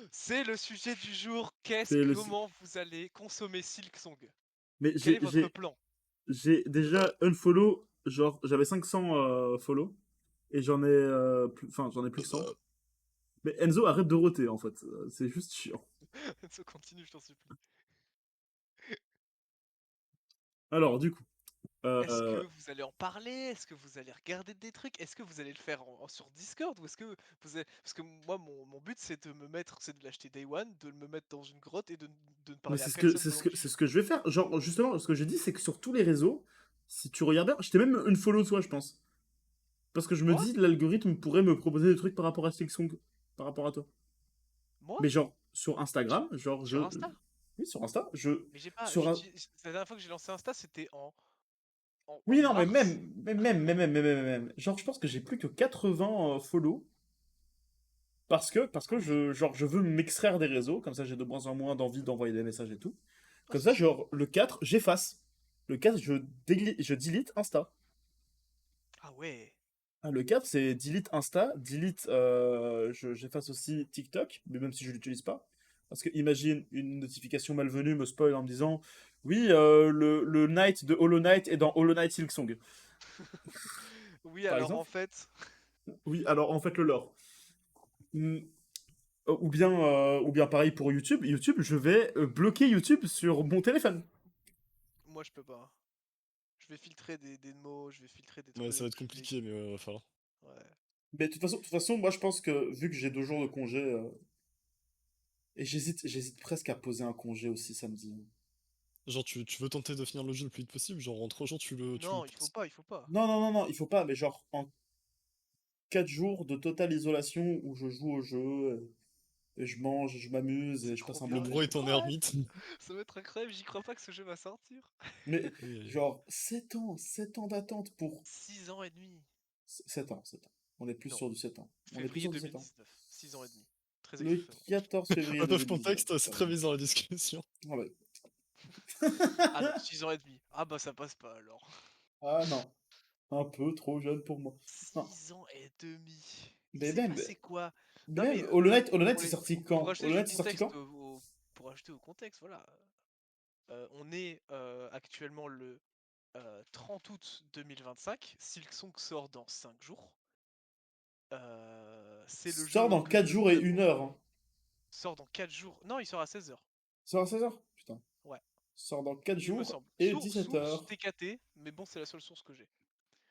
C'est le sujet du jour. C'est le... Comment vous allez consommer Silksong? Mais Quel est votre plan? j'ai déjà unfollow, genre, j'avais 500 follow, et j'en ai plus que 100. Mais Enzo, arrête de roter, en fait. C'est juste chiant. Ça continue, je t'en supplie. Alors, du coup, Est-ce que euh, vous allez en parler? Est-ce que vous allez regarder des trucs? Est-ce que vous allez le faire sur Discord? Ou est-ce que vous allez... Parce que moi, mon but, c'est c'est de l'acheter Day One, de me mettre dans une grotte et de ne mais parler à personne pendant du c'est jeu. ce que je vais faire. Genre, justement, ce que j'ai dit, c'est que sur tous les réseaux, si tu regardes bien, j'étais même une follow de toi, je pense. Parce que je me Moi? dis, l'algorithme pourrait me proposer des trucs par rapport à Song, par rapport à toi. Moi? Mais genre, sur J- Instagram, genre, Sur Insta? oui, sur Insta, Mais j'ai pas. sur un... La dernière fois que j'ai lancé Insta, c'était en Oui, non, mais mars. genre, je pense que j'ai plus que 80 follow. Parce que je veux m'extraire des réseaux, comme ça j'ai de moins en moins d'envie d'envoyer des messages et tout. Oh, Comme c'est ça, stylé. genre, le 4 j'efface. Le 4 je delete Insta. Ah ouais. Ah, le 4 c'est delete Insta, delete, j'efface aussi TikTok, mais même si je l'utilise pas. Parce que imagine une notification malvenue me spoil en me disant oui, le Knight de Hollow Knight est dans Hollow Knight Silksong, Oui, par alors en exemple. fait. Oui, alors en fait le lore. Hmm, ou bien pareil pour YouTube. YouTube, je vais bloquer YouTube sur mon téléphone. Moi, je peux pas. Je vais filtrer des mots, je vais filtrer des Ouais, ça va trucs, être compliqué, mais va falloir. Ouais. Mais de toute façon, moi je pense que vu que j'ai 2 jours de congé, et j'hésite presque à poser un congé aussi samedi. Genre, tu veux tenter de finir le jeu le plus vite possible, genre en 3 jours, tu le Non, il faut passes. pas, il faut pas. Non, il faut pas, mais genre en 4 jours de totale isolation où je joue au jeu, et je mange, et je m'amuse, et C'est je trop passe un Le bon bien, moment. bro j'ai est en trop hâte. ermite. Ça va être incroyable, j'y crois pas que ce jeu va sortir. Mais Aïe, aïe, aïe. genre 7 ans d'attente pour... 6 ans et demi. 7 ans. On est plus Non, sur du 7 ans. On est plus février sur du 7 ans. 2019. 6 ans et demi. Très Le exactement. 14 février Out of 2019. context, c'est très bizarre la discussion. Ah ouais. Ah non, 6 ans et demi. Ah bah ça passe pas alors. Ah non, un peu trop jeune pour moi. Non, 6 ans et demi. Il mais s'est même, passé quoi? mais Non mais même pour, Hollow Knight pour c'est les, sorti pour quand? acheter Hollow du Knight c'est sorti contexte quand? pour acheter au contexte, voilà. On est actuellement le 30 août 2025. Silksong sort dans 5 jours. C'est le Sort jeu dans que 4 tout le jours monde et attend. 1 heure. Hein. Sort dans 4 jours. Non, il sort à 16h. Sort à 16 heures. Putain. Ouais, Sort dans 4 il me jours semble. et 17 Source heures. TKT, mais bon, c'est la seule source que j'ai.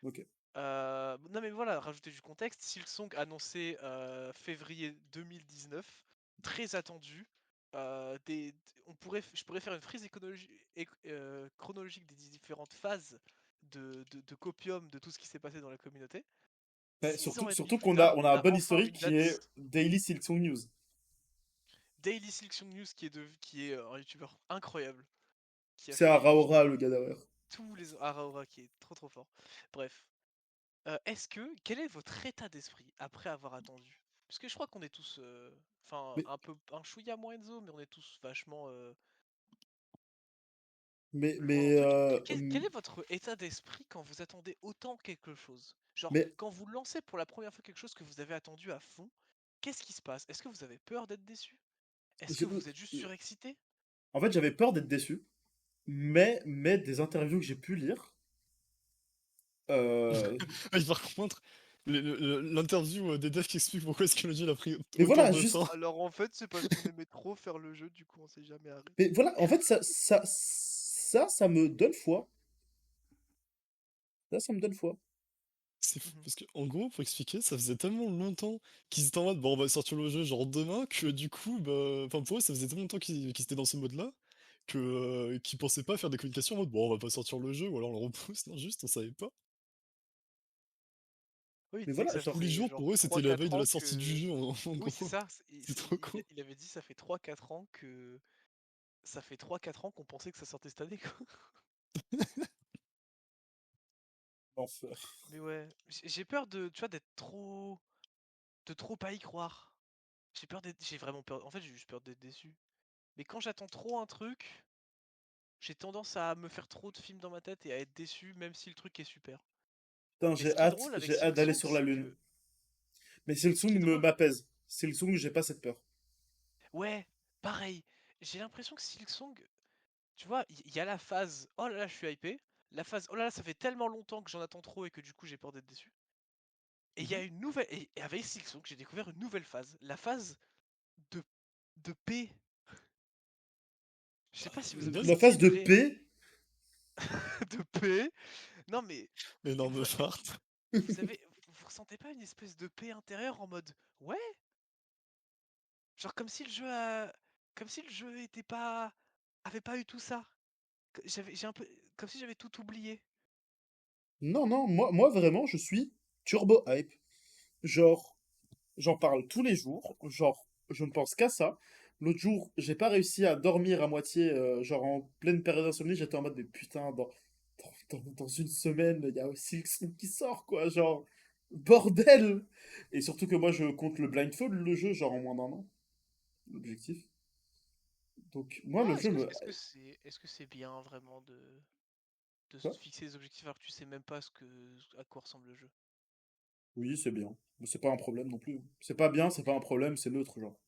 Ok. Non mais voilà, rajouter du contexte, Silksong annoncé février 2019, très attendu. Je pourrais faire une frise chronologique des différentes phases de copium de tout ce qui s'est passé dans la communauté. Ouais, 6 ans et demi surtout plus qu'on tard, on on a un a bon enfin historique une qui est date. Daily Silksong News. Daily Silksong News qui est un youtubeur incroyable, qui a C'est fait Araora le gars derrière. tous les Araora qui est trop fort. Bref. Quel est votre état d'esprit après avoir attendu? Parce que je crois qu'on est tous, enfin Mais un chouïa moins Enzo, mais on est tous vachement Mais, le genre mais, truc. euh, Quel hum, est votre état d'esprit quand vous attendez autant quelque chose? Genre, mais quand vous lancez pour la première fois quelque chose que vous avez attendu à fond, qu'est-ce qui se passe? Est-ce que vous avez peur d'être déçu? Est-ce que je- vous êtes juste surexcité? en fait, j'avais peur d'être déçu. Mais des interviews que j'ai pu lire, euh, Ah, et par contre, l'interview des devs qui explique pourquoi est-ce que le jeu a pris mais autant voilà, de juste, temps. Alors en fait, c'est parce qu'on aimait trop faire le jeu, du coup on s'est jamais arrêté. mais voilà, en fait, ça me donne foi. Ça me donne foi. C'est fou, Mhm. parce que en gros, pour expliquer, ça faisait tellement longtemps qu'ils étaient en mode, bon, on va sortir le jeu genre demain, que du coup, bah, enfin pour eux, ça faisait tellement longtemps qu'ils étaient dans ce mode-là, que qu'ils pensaient pas faire des communications en mode, bon, on va pas sortir le jeu, ou alors on le repousse, non, juste, on savait pas. Oui, Mais tu sais que voilà, ça Tous genre, les faisait jours, genre pour eux, c'était la veille 3-4 de la ans sortie du que... jeu, en Oui, c'est gros. ça. C'est trop con. Il avait dit ça fait 3-4 ans que... Ça fait 3-4 ans qu'on pensait que ça sortait cette année, quoi. l'enfer. Mais ouais, j'ai peur de, tu vois, d'être trop... De trop pas y croire. J'ai peur d'être... J'ai vraiment peur... En fait, j'ai juste peur d'être déçu. Mais quand j'attends trop un truc, j'ai tendance à me faire trop de films dans ma tête et à être déçu, même si le truc est super. Putain, Et ce qui est drôle avec j'ai hâte d'aller Silksong, sur la c'est Lune. que... Mais Ce qui est drôle... m'apaise. Silksong, j'ai pas cette peur. Ouais, pareil. J'ai l'impression que Silksong... Tu vois, il y a la phase oh là là, je suis hypé. La phase oh là là, ça fait tellement longtemps que j'en attends trop et que du coup j'ai peur d'être déçu. Et il y a Mhm. une nouvelle. Et avec Silksong, j'ai découvert une nouvelle phase. La phase de, de paix. Je sais pas si vous avez La senti phase une de ré... paix? de paix. Non mais. Énorme Vous, fart. vous avez. Vous ressentez pas une espèce de paix intérieure en mode. Ouais. Genre comme si le jeu a. Comme si le jeu était pas. Avait pas eu tout ça. J'ai un peu. Comme si j'avais tout oublié. Non, non, moi vraiment, je suis turbo hype. Genre, j'en parle tous les jours. Genre, je ne pense qu'à ça. L'autre jour, j'ai pas réussi à dormir à moitié. Genre, en pleine période d'insomnie, j'étais en mode, mais putain, dans une semaine, il y a aussi X-Men qui sort, quoi. Genre, bordel! Et surtout que moi, je compte le blindfold, le jeu, genre en moins d'un an. L'objectif. Donc, moi, le Ouais, jeu me. est-ce que c'est bien vraiment de Quoi. se fixer des objectifs alors que tu sais même pas à quoi ressemble le jeu? Oui, c'est bien. Mais c'est pas un problème non plus. C'est pas bien, c'est pas un problème, c'est neutre, genre.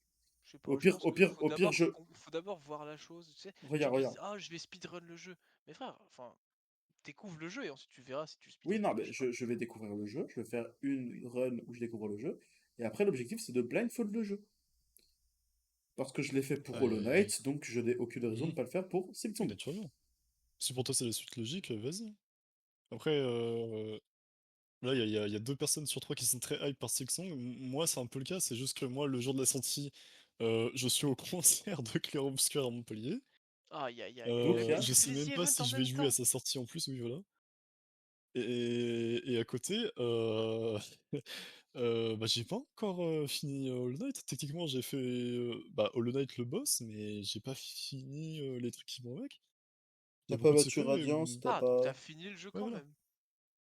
Je sais pas, je pense que Au pire, je. faut d'abord voir la chose. Tu sais, les gens Regarde, qui disent regarde. ah je vais speedrun le jeu. Mais frère, enfin, découvre le jeu et ensuite tu verras si tu Oui, speedrun non, ou pas, mais je sais pas. je vais découvrir le jeu. Je vais faire une run où je découvre le jeu. Et après, l'objectif, c'est de blindfold le jeu. Parce que je l'ai fait pour Hollow Et... Knight, donc je n'ai aucune raison de Mhm. pas le faire pour Et Silksong. naturellement. Si pour toi c'est la suite logique, vas-y. Après, là, il y a deux personnes sur trois qui sont très hype par Silksong. Moi, c'est un peu le cas, c'est juste que moi, le jour de la sortie, je suis au concert de Clair Obscur à Montpellier. Aïe aïe aïe. Donc, il y a. Je Tous sais même les pas events si en je vais même jouer à temps. sa sortie en plus, oui, voilà. Et à côté, bah, j'ai pas encore fini Hollow Knight. Techniquement, j'ai fait bah, Hollow Knight le boss, mais j'ai pas fini les trucs qui vont avec. Il y T'as a pas beaucoup de battu secrets. Radiance, t'as Ah, donc t'as pas. fini le jeu Ouais, quand voilà. même.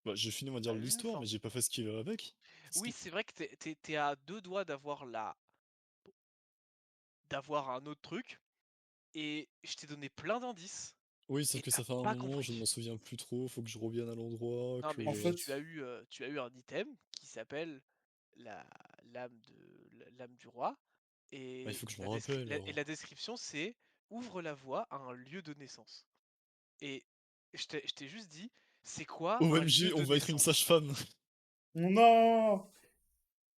Bah, j'ai fini, on va dire, T'as eu une l'histoire, mais fin. j'ai pas fait ce qui va avec. Oui, Skip. c'est vrai que t'es à deux doigts d'avoir un autre truc. Et je t'ai donné plein d'indices. Oui, sauf Et que t'as ça fait un pas moment, je ne m'en compris. souviens plus trop, faut que je revienne à l'endroit, Non, mais En que... fait, tu as eu un item qui s'appelle la l'âme du roi. Bah, il Et faut que je me rappelle, alors. la description, c'est ouvre la voie à un lieu de naissance. Et je t'ai juste dit, c'est quoi un lieu OMG, on de va être une naissance? sage-femme. non!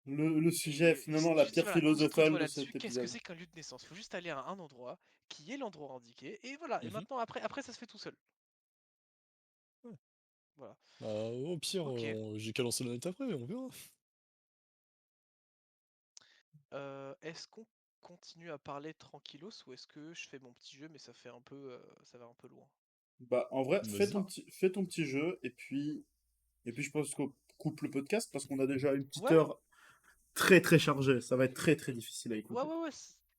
Le sujet, Et finalement, la juste dit, pierre voilà, philosophale concentre-toi de là-dessus. cet Qu'est-ce que épisode. c'est qu'un lieu de naissance? Faut juste aller à un endroit qui est l'endroit indiqué. Et voilà. Et Mhm. maintenant, après, ça se fait tout seul. Ouais. Voilà. Bah, au pire, Ok. j'ai qu'à lancer la night après, on verra. Est-ce qu'on continue à parler tranquillos ou est-ce que je fais mon petit jeu mais ça va un peu loin. Bah, en vrai, Vas-y. fais ton petit jeu, et puis je pense qu'on coupe le podcast parce qu'on a déjà une petite Ouais, heure très très chargée. Ça va être très très difficile à ouais, écouter. ouais, ouais.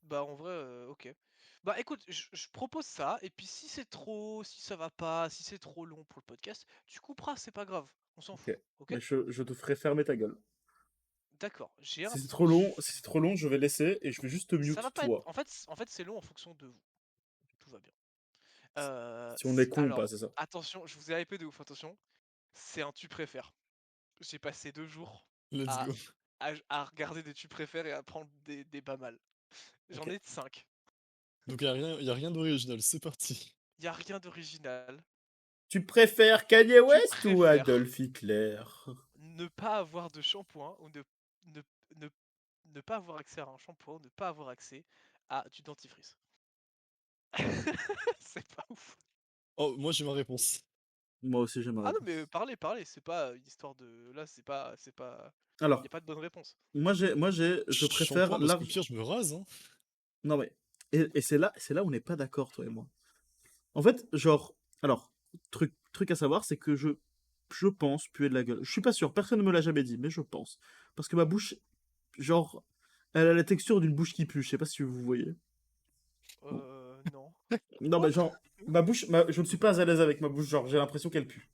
Bah en vrai, ok. Bah écoute, je propose ça et puis si c'est trop, si ça va pas, si c'est trop long pour le podcast, tu couperas, c'est pas grave, on s'en Ok. fout, ok? Mais je te ferai fermer ta gueule. D'accord. Si c'est trop long, je vais laisser et je vais juste te Ça va mute pas être. toi. En fait, c'est long en fonction de vous. Tout va bien. Si on est con ou pas, Alors, c'est ça. attention, je vous ai hypé de ouf, attention. C'est un tu préfères. J'ai passé 2 jours Let's à go. à regarder des tu préfères et à prendre des pas mal. J'en Ok. ai 5. Donc y a rien d'original, c'est parti. Y a rien d'original. Tu préfères Kanye Tu West ou préfères Adolf Hitler? ne pas avoir de shampoing ou ne ne ne pas avoir accès à un shampoing, ne pas avoir accès à du dentifrice. C'est pas ouf. Oh, moi j'ai ma réponse. Moi aussi, j'ai ma Ah non, réponse. mais parlez, c'est pas une histoire de là, c'est pas y Alors, a pas de bonne réponse. je préfère Shampoing, parce qu'au large. pire, je me rase, hein. Non, mais. Et c'est là où on n'est pas d'accord, toi et moi. En fait, genre. Alors, truc à savoir, c'est que je pense puer de la gueule. Je suis pas sûr, personne ne me l'a jamais dit, mais je pense. Parce que ma bouche, genre. Elle a la texture d'une bouche qui pue, je sais pas si vous voyez. Bon. Non. Non, Quoi? mais genre, je ne suis pas à l'aise avec ma bouche, genre, j'ai l'impression qu'elle pue.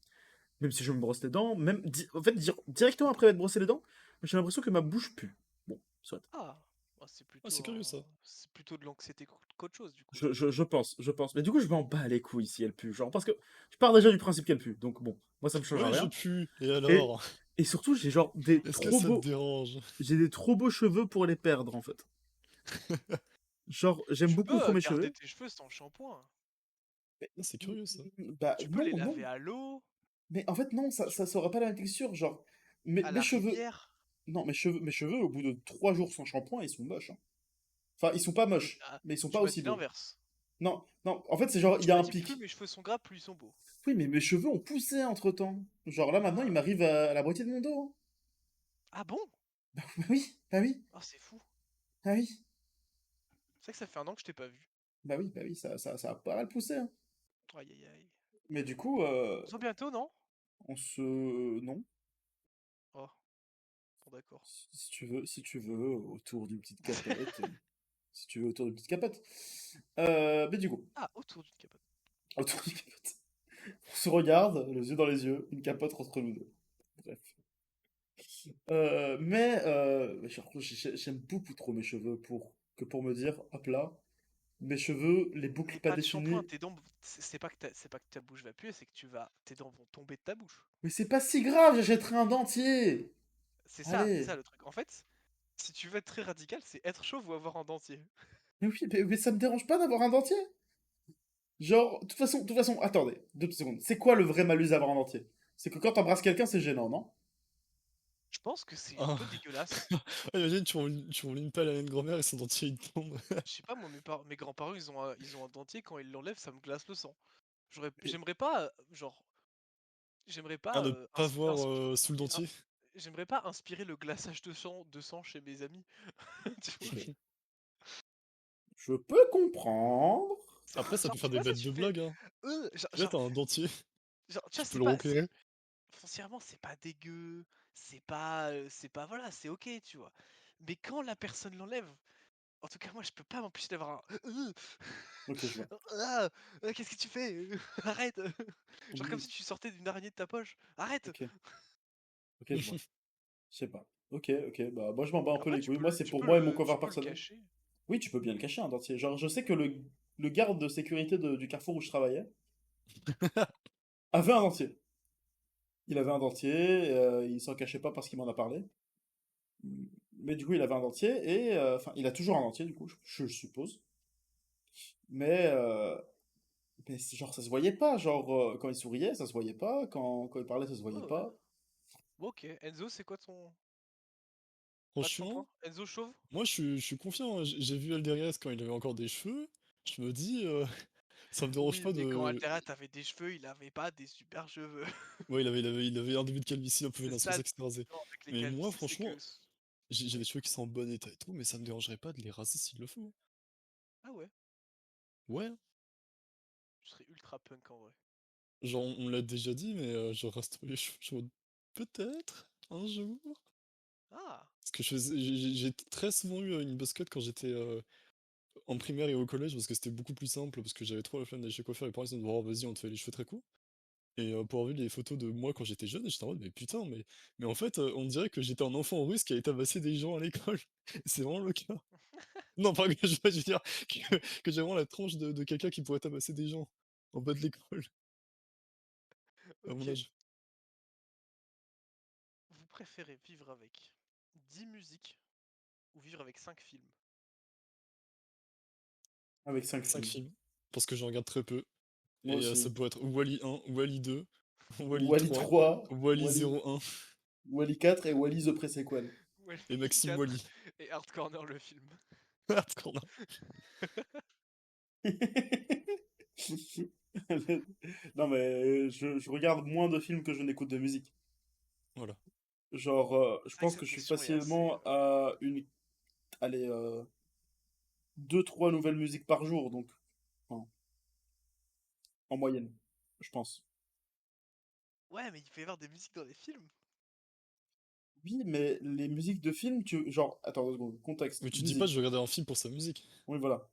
Même si je me brosse les dents, même, en fait, directement après m'être brossé les dents, j'ai l'impression que ma bouche pue. Bon, soit. Ah, bah, Ah, c'est curieux ça. c'est plutôt de l'anxiété qu'autre chose du coup. Je pense. Mais du coup, je m'en bats les couilles si elle pue, genre, parce que je pars déjà du principe qu'elle pue, donc bon, moi ça me change Ouais, je rien. pue. Et Et, alors? et surtout, j'ai genre Est-ce que ça te dérange? j'ai des trop beaux cheveux pour les perdre, en fait. Genre, j'aime Tu beaucoup peux trop mes garder cheveux. tes cheveux sans shampoing. Ah, c'est curieux ça. Bah, Tu peux non, les non. laver à l'eau, Mais en fait, non, ça aurait pas la même texture, genre, à mes la cheveux. rivière. Non, mes cheveux, au bout de 3 jours sans shampoing, ils sont moches, hein. Enfin, ils sont pas Oui, moches, ah, mais ils sont tu pas m'as aussi dit beaux. l'inverse. Non, non, en fait, c'est genre, il Tu y a m'as un dit plus pic. mes cheveux sont gras, plus ils sont beaux. Oui, mais mes cheveux ont poussé entre-temps. Genre là, maintenant, ils Ah, m'arrivent à la moitié de mon dos, hein. ah bon? Bah oui, bah oui, Ah, c'est fou. bah oui, C'est vrai que ça fait un an que je t'ai pas vu. bah oui, ça a pas mal poussé, hein. Aïe aïe aïe. Mais du coup, On se voit bientôt, non? on se... Non, Oh, bon d'accord. si tu veux, autour d'une petite capote. Si tu veux, autour d'une petite capote. Mais du coup, Ah, autour d'une capote. autour d'une capote. On se regarde, les yeux dans les yeux, une capote entre nous deux. Bref. Genre, j'aime beaucoup trop mes cheveux pour me dire, hop là, mes cheveux, les boucles Mais pas pas de shampoing, définies. tes dents, c'est pas que ta bouche va puer, c'est que tes dents vont tomber de ta bouche. Mais c'est pas si grave, j'achèterai un dentier. C'est Allez. ça le truc. En fait, si tu veux être très radical, c'est être chauve ou avoir un dentier. Mais oui, mais ça me dérange pas d'avoir un dentier. Genre, de toute façon, attendez, 2 secondes. C'est quoi le vrai malus d'avoir un dentier? C'est que quand t'embrasses quelqu'un, c'est gênant, non? Je pense que c'est un Ah. peu dégueulasse. Ah, imagine, tu envoies une pelle à une grand-mère et son dentier il tombe. Je sais pas, moi, mes grands-parents, ils ont un dentier, quand ils l'enlèvent, ça me glace le sang. Mais- J'aimerais pas, genre, j'aimerais Ah, pas, ne pas voir sous le in- dentier. j'aimerais pas inspirer le glaçage de sang chez mes amis. Tu vois? Je peux comprendre. Après, ça Genre, peut tu faire des vois, ça, bêtes tu de fais, blagues, hein. genre, Là, t'as un dentier, tu vois, tu peux le repérer. foncièrement, c'est pas dégueu, c'est pas, voilà, c'est ok, tu vois. Mais quand la personne l'enlève, en tout cas, moi, je peux pas m'empêcher d'avoir un. Ok, je vois. Ah, qu'est-ce que tu fais? Arrête! Genre comme Oui, si tu sortais d'une araignée de ta poche. Arrête! ok, ok, je vois. Je sais pas. Ok, bah moi je m'en bats un peu Après, les couilles. Moi c'est tu pour peux moi et mon tu confort peux le personnel. cacher. Oui, tu peux bien le cacher un dentier. Genre, je sais que le garde de sécurité du carrefour où je travaillais avait un dentier. Il avait un dentier, il s'en cachait pas parce qu'il m'en a parlé. Mais du coup, il avait un dentier et enfin, il a toujours un dentier du coup, je suppose. Mais genre ça se voyait pas. Genre quand il souriait, ça se voyait pas. Quand il parlait, ça se voyait Oh ouais. pas. Bon, ok. Enzo, c'est quoi ton. Pas de shampoing? Franchement, Enzo chauve? moi je suis confiant, hein. J'ai vu Alderias quand il avait encore des cheveux. Je me dis, ça me dérange Oui, pas mais quand de. Altera avait des cheveux, il avait pas des super cheveux. Ouais, il avait un début de calvitie un peu C'est vénère, c'est pour ça ça le que c'était rasé. truc avec les Mais moi, calvities, c'est que. franchement, j'ai des cheveux qui sont en bon état et tout, mais ça me dérangerait pas de les raser s'il le faut. Ah ouais, Ouais, hein. je serais ultra punk en vrai. Genre, on me l'a déjà dit, mais je reste les cheveux. Je suis en mode, peut-être, un jour. Ah! Parce que j'ai très souvent eu une buzz cut quand j'étais en primaire et au collège, parce que c'était beaucoup plus simple, parce que j'avais trop la flemme d'aller chez le coiffeur, et parents ils se disaient, oh, vas-y, on te fait les cheveux très courts. Et pour avoir vu les photos de moi quand j'étais jeune, j'étais en mode, mais putain, mais en fait, on dirait que j'étais un enfant russe qui avait tabassé des gens à l'école. C'est vraiment le cas. Non, pas que je veux dire que j'ai vraiment la tronche de quelqu'un qui pourrait tabasser des gens. en bas de l'école, à mon Ok. âge. Vous préférez vivre avec 10 musiques ou vivre avec 5 films? Avec 5 5 films. films, parce que j'en regarde très peu. Moi Et ça aussi. peut être Wall-E 1, Wall-E 2, Wall-E Wally 3, 3, Wall-E Wally, 01 Wally 4 et Wally the Pre-Sequel. et Wally Maxime 4 Wally. et Hard Corner le film. Hardcore, non. Non, mais je regarde moins de films que je n'écoute de musique. Voilà. Genre, je C'est vrai que pense que cette je suis question est assez. facilement à allez, 2-3 nouvelles musiques par jour, donc, enfin, en moyenne, je pense. Ouais, mais il peut y avoir des musiques dans les films. Oui, mais les musiques de films, genre, attends 2 secondes, contexte, Mais tu dis pas musique. je vais regarder un film pour sa musique. Oui, voilà.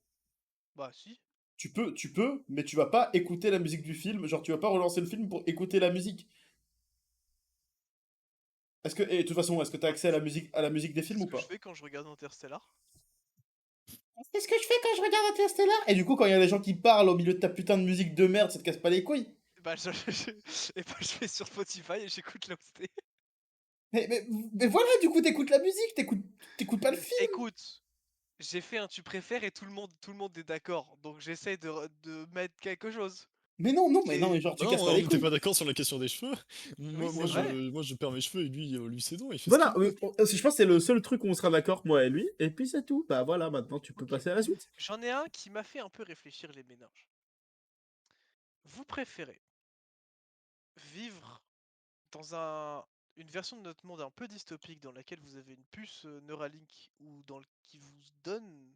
Bah si. Tu peux, mais tu vas pas écouter la musique du film. Genre, tu vas pas relancer le film pour écouter la musique. Et de toute façon, est-ce que t'as Bah, accès à la musique des c'est films ce ou que je pas? fais quand je regarde Interstellar. C'est ce que je fais quand je regarde Interstellar. Et du coup, quand il y a des gens qui parlent au milieu de ta putain de musique de merde, ça te casse pas les couilles. Bah, et bah, je vais sur Spotify et j'écoute là où c'était. Mais, mais, mais voilà, du coup, t'écoutes la musique, t'écoutes pas le film. Écoute, j'ai fait un tu préfères et tout le monde est d'accord. Donc j'essaie de mettre quelque chose. Mais non, non, mais non, mais C'est. genre, Bah tu non, casses pas on les n'était couilles. pas d'accord sur la question des cheveux. Oui, Moi, c'est moi, vrai. je perds mes cheveux et lui c'est bon, il fait ce qu'il Voilà, veut. je pense que c'est le seul truc où on sera d'accord, moi et lui. Et puis c'est tout. Bah voilà, maintenant tu peux Ok. passer à la suite. J'en ai un qui m'a fait un peu réfléchir les méninges. Vous préférez vivre dans une version de notre monde un peu dystopique dans laquelle vous avez une puce Neuralink ou qui vous donne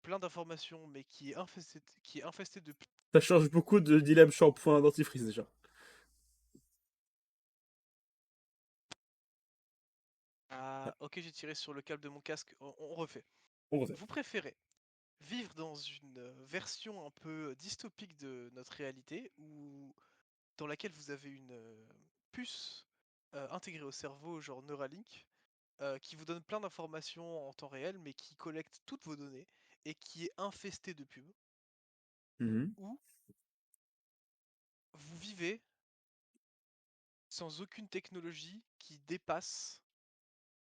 plein d'informations mais qui est infestée de. Ça change beaucoup de dilemme shampoing dentifrice déjà. Ah, ok, j'ai tiré sur le câble de mon casque, on refait. On refait. Vous préférez vivre dans une version un peu dystopique de notre réalité ou dans laquelle vous avez une puce intégrée au cerveau, genre Neuralink, qui vous donne plein d'informations en temps réel, mais qui collecte toutes vos données et qui est infestée de pubs, Mhm. ou vous vivez sans aucune technologie qui dépasse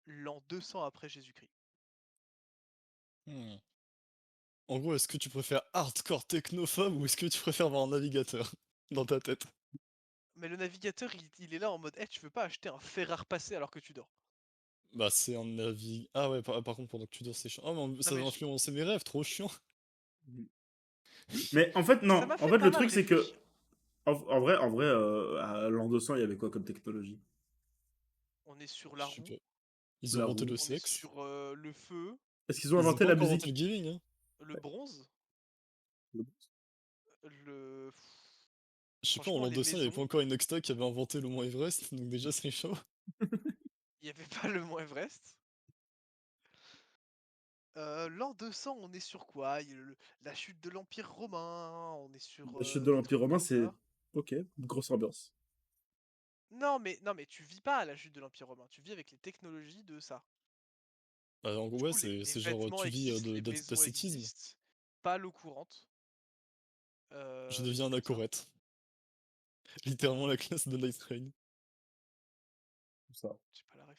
l'an 200 après Jésus-Christ. Hmm. En gros, est-ce que tu préfères hardcore technophobe ou est-ce que tu préfères avoir un navigateur dans ta tête? Mais le navigateur, il est là en mode, eh, tu veux pas acheter un fer à repasser alors que tu dors? Bah c'est un navi... Ah ouais, par contre, pendant que tu dors, c'est chiant. Ah mais Non ça mais va influencer mes rêves, trop chiant. Mais en fait, ça non. m'a En fait fait, pas le mal truc, c'est que. réfléchir. En vrai, à l'an 200, il y avait quoi comme technologie? On est sur la Je sais roue, pas. Ils ont La inventé le roue. on est sexe. sur le feu, Est-ce qu'ils ont Ils ont inventé pas la encore inventé le musique? gaming, hein. le bronze, le... Je sais pas, en Franchement, l'an les 200, il y avait pas maisons, encore Inoxtag qui avait inventé le mont Everest, donc déjà c'est chaud. il n'y avait pas le mont Everest. L'an 200, on est sur quoi? La chute de l'Empire romain, on est sur La chute de des l'Empire trucs romain, comme c'est. ça. Ok, grosse ambiance. Non, mais tu vis pas à la chute de l'Empire romain, tu vis avec les technologies de ça. Bah, en gros, Du ouais, coup, les c'est genre, vêtements tu vis existent, les maisons d'ascétisme. existent, pas l'eau courante, Je des deviens trucs un comme ça. acorette. Littéralement la classe de Night Train. Tout ça. J'ai pas la ref.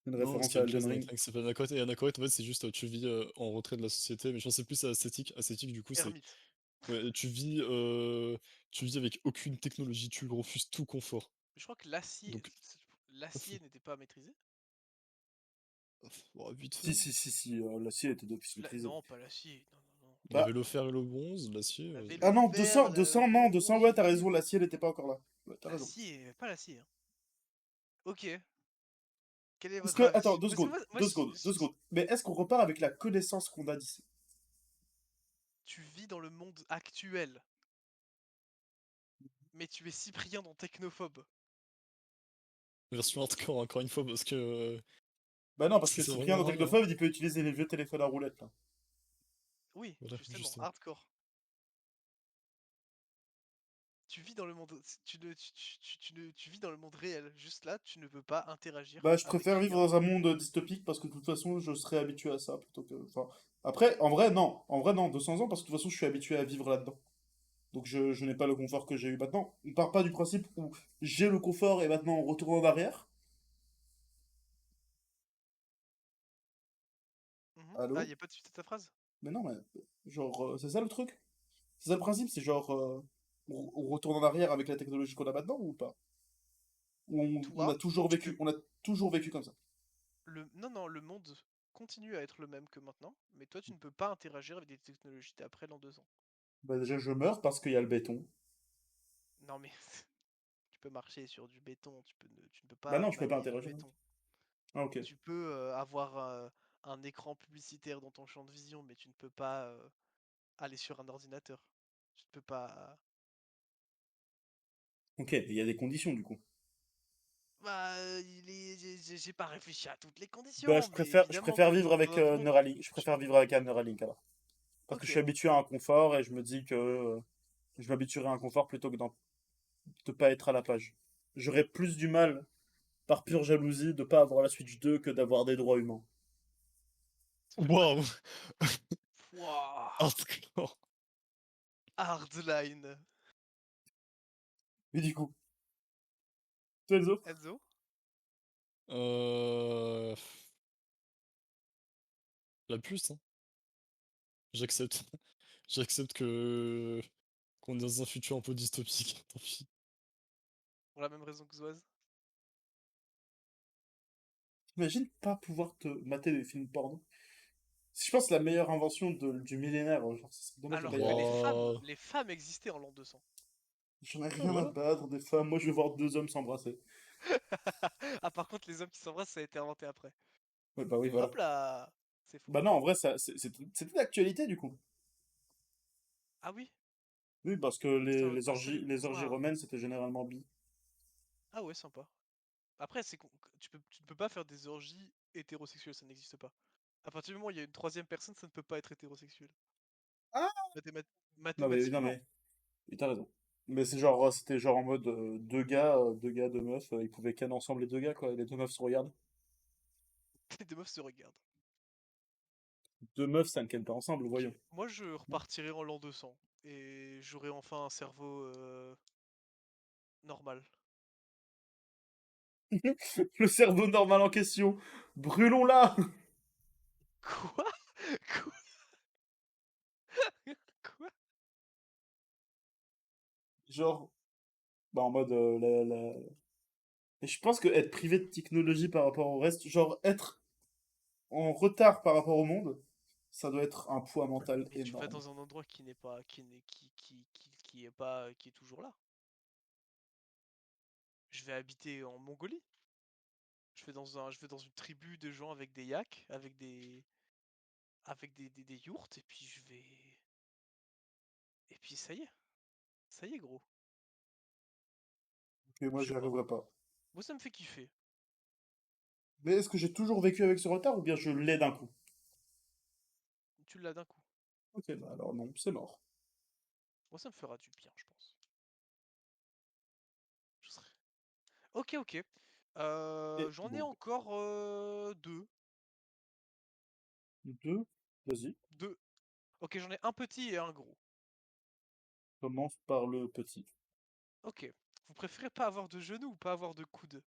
Une Non, parce référence qu'il y à a une classe Elden de Night Ring. Train qui s'appelle un acorette, et un acorette, en fait, c'est juste, tu vis en retrait de la société, mais je pensais plus à ascétique. Ascétique, du coup, c'est, Ermite. ouais, tu vis avec aucune technologie, tu refuses tout confort. Je crois que l'acier, Donc, pas fou. l'acier n'était pas maîtrisé. Oh, vite fait. Si, si, si, si, l'acier était d'office maîtrisé. Non, pas l'acier. Non, non, non. Il y Bah, avait le fer et le bronze, l'acier, On avait ah le non, fer, 200, le 200, non, 200, bronze. ouais, t'as raison, l'acier n'était pas encore là. Ouais, t'as raison. L'acier, pas l'acier, hein. Ok. Quel est Est-ce votre que, attends, avis? deux Parce que secondes, moi, deux secondes, 2 secondes. Mais est-ce qu'on repart avec la connaissance qu'on a d'ici? tu vis dans le monde actuel, mais tu es Cyprien dans Technophobe. version hardcore, encore une fois, parce que Bah non, parce ça que sert Cyprien dans vraiment à rien. Technophobe, il peut utiliser les vieux téléphones à roulettes, là. Oui, Voilà, justement, justement. hardcore. Tu vis dans le monde, tu vis dans le monde réel. Juste là, tu ne peux pas interagir Bah, je avec préfère vivre rien. dans un monde dystopique parce que de toute façon, je serais habitué à ça plutôt que. Enfin, après, en vrai, non. En vrai, non, 200 ans parce que de toute façon, je suis habitué à vivre là-dedans. Donc je n'ai pas le confort que j'ai eu maintenant. On part pas du principe où j'ai le confort et maintenant on retourne en arrière. Ah, Allô? y a pas de suite à ta phrase? Mais non, mais genre, c'est ça le truc? C'est ça le principe, c'est genre, on retourne en arrière avec la technologie qu'on a maintenant ou pas? Ou on a Toi, toujours tu peux. vécu, on a toujours vécu comme ça? Non, non, le monde continue à être le même que maintenant, mais toi, tu ne peux pas interagir avec des technologies d'après dans 2 ans. Bah déjà, je meurs parce qu'il y a le béton. Non, mais tu peux marcher sur du béton, tu ne peux Bah pas non, je peux pas balayer du interagir. béton. Ah ok. Tu peux avoir un écran publicitaire dans ton champ de vision, mais tu ne peux pas aller sur un ordinateur. Tu ne peux pas. Ok, il y a des conditions du coup. Bah, j'ai pas réfléchi à toutes les Bah conditions, mais je évidemment préfère que vivre avec dans un monde. Neuralink. Je préfère vivre avec un Neuralink alors. Parce que je Ok. suis habitué à un confort et je me dis que je m'habituerai à un confort plutôt que de pas être à la page. J'aurais plus du mal, par pure jalousie, de pas avoir la Switch 2 que d'avoir des droits humains. Ça fait mal. Waouh! Wouah. Hardcore. Hardline. Mais du coup, toi Enzo? Enzo? Euh... La plus, hein. J'accepte. J'accepte que qu'on est dans un futur un peu dystopique. Tant pis. Pour la même raison que Zoaz? Imagine pas pouvoir te mater des films porno. Je pense que la meilleure invention du millénaire, genre, ce serait dommage de pas Alors y que arriver. Waouh. les femmes existaient en l'an 200. J'en ai Ah, rien à voilà. battre des femmes. Moi, je veux voir deux hommes s'embrasser. Ah, par contre, les hommes qui s'embrassent, ça a été inventé après. Ouais, bah oui, voilà. Hop là! C'est faux. Bah non, en vrai, c'était d'actualité du coup. Ah oui? Oui, parce que Putain, bah ça, les orgies waouh. romaines, c'était généralement bi. Ah ouais, sympa. Après, tu ne peux pas faire des orgies hétérosexuelles, ça n'existe pas. À partir du moment où il y a une troisième personne, ça ne peut pas être hétérosexuel. Ah Mathémat- non Mathématiquement. mais, oui, t'as raison. Mais c'était genre en mode deux gars, deux meufs, ils pouvaient ken ensemble les deux gars quoi, et les deux meufs se regardent. Les deux meufs se regardent. Deux meufs, ça ne ken pas ensemble, Ok. voyons. Moi, je repartirai en l'an 200. Et j'aurai enfin un cerveau normal. Le cerveau normal en question, brûlons-la! Quoi? Quoi? Quoi? Genre, bah en mode Et je pense que être privé de technologie par rapport au reste, genre être en retard par rapport au monde, ça doit être un poids mental Mais tu vas énorme. dans un endroit qui n'est pas, qui est pas, qui est toujours là. Je vais habiter en Mongolie. Je vais dans une tribu de gens avec des yaks, avec des yourtes, et puis et puis ça y est gros. Et moi, Je sais j'y pas. arriverai pas. Moi ça me fait kiffer. Mais est-ce que j'ai toujours vécu avec ce retard ou bien je l'ai d'un coup? Tu l'as d'un coup. Ok, bah alors non, c'est mort. Moi ça me fera du bien, je pense. Je serai... Ok, ok. Et J'en ai bon, encore deux. deux, vas-y, Deux. Ok, j'en ai un petit et un gros. commence par le petit. Ok. Vous préférez pas avoir de genoux ou pas avoir de coude?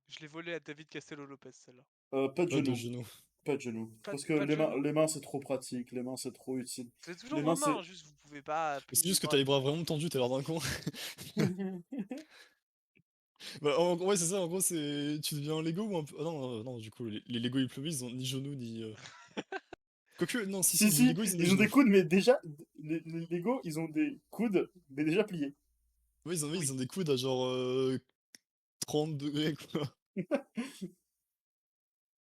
Je l'ai volé à David Castello Lopez, celle-là. Pas de Pas de genoux, genoux. pas de genoux. Parce que Pas de genoux? les mains c'est trop pratique, les mains c'est trop utile. C'est toujours Les vos mains mains, c'est... juste vous pouvez pas C'est plier les juste que bras t'as les comme bras ça. vraiment tendus, t'as l'air d'un con. Bah, ouais, c'est ça, en gros, c'est. Tu deviens un Lego ou un peu. Ah non, non, du coup, les Lego ils ils ont ni genoux ni. Quoique, non, si, Si, si, les si, Lego ils ont des ils ont genoux. des coudes, mais déjà, les Lego, ils ont des coudes, mais déjà pliés. Oui, ils Oui. ont des coudes à genre 30 degrés, quoi.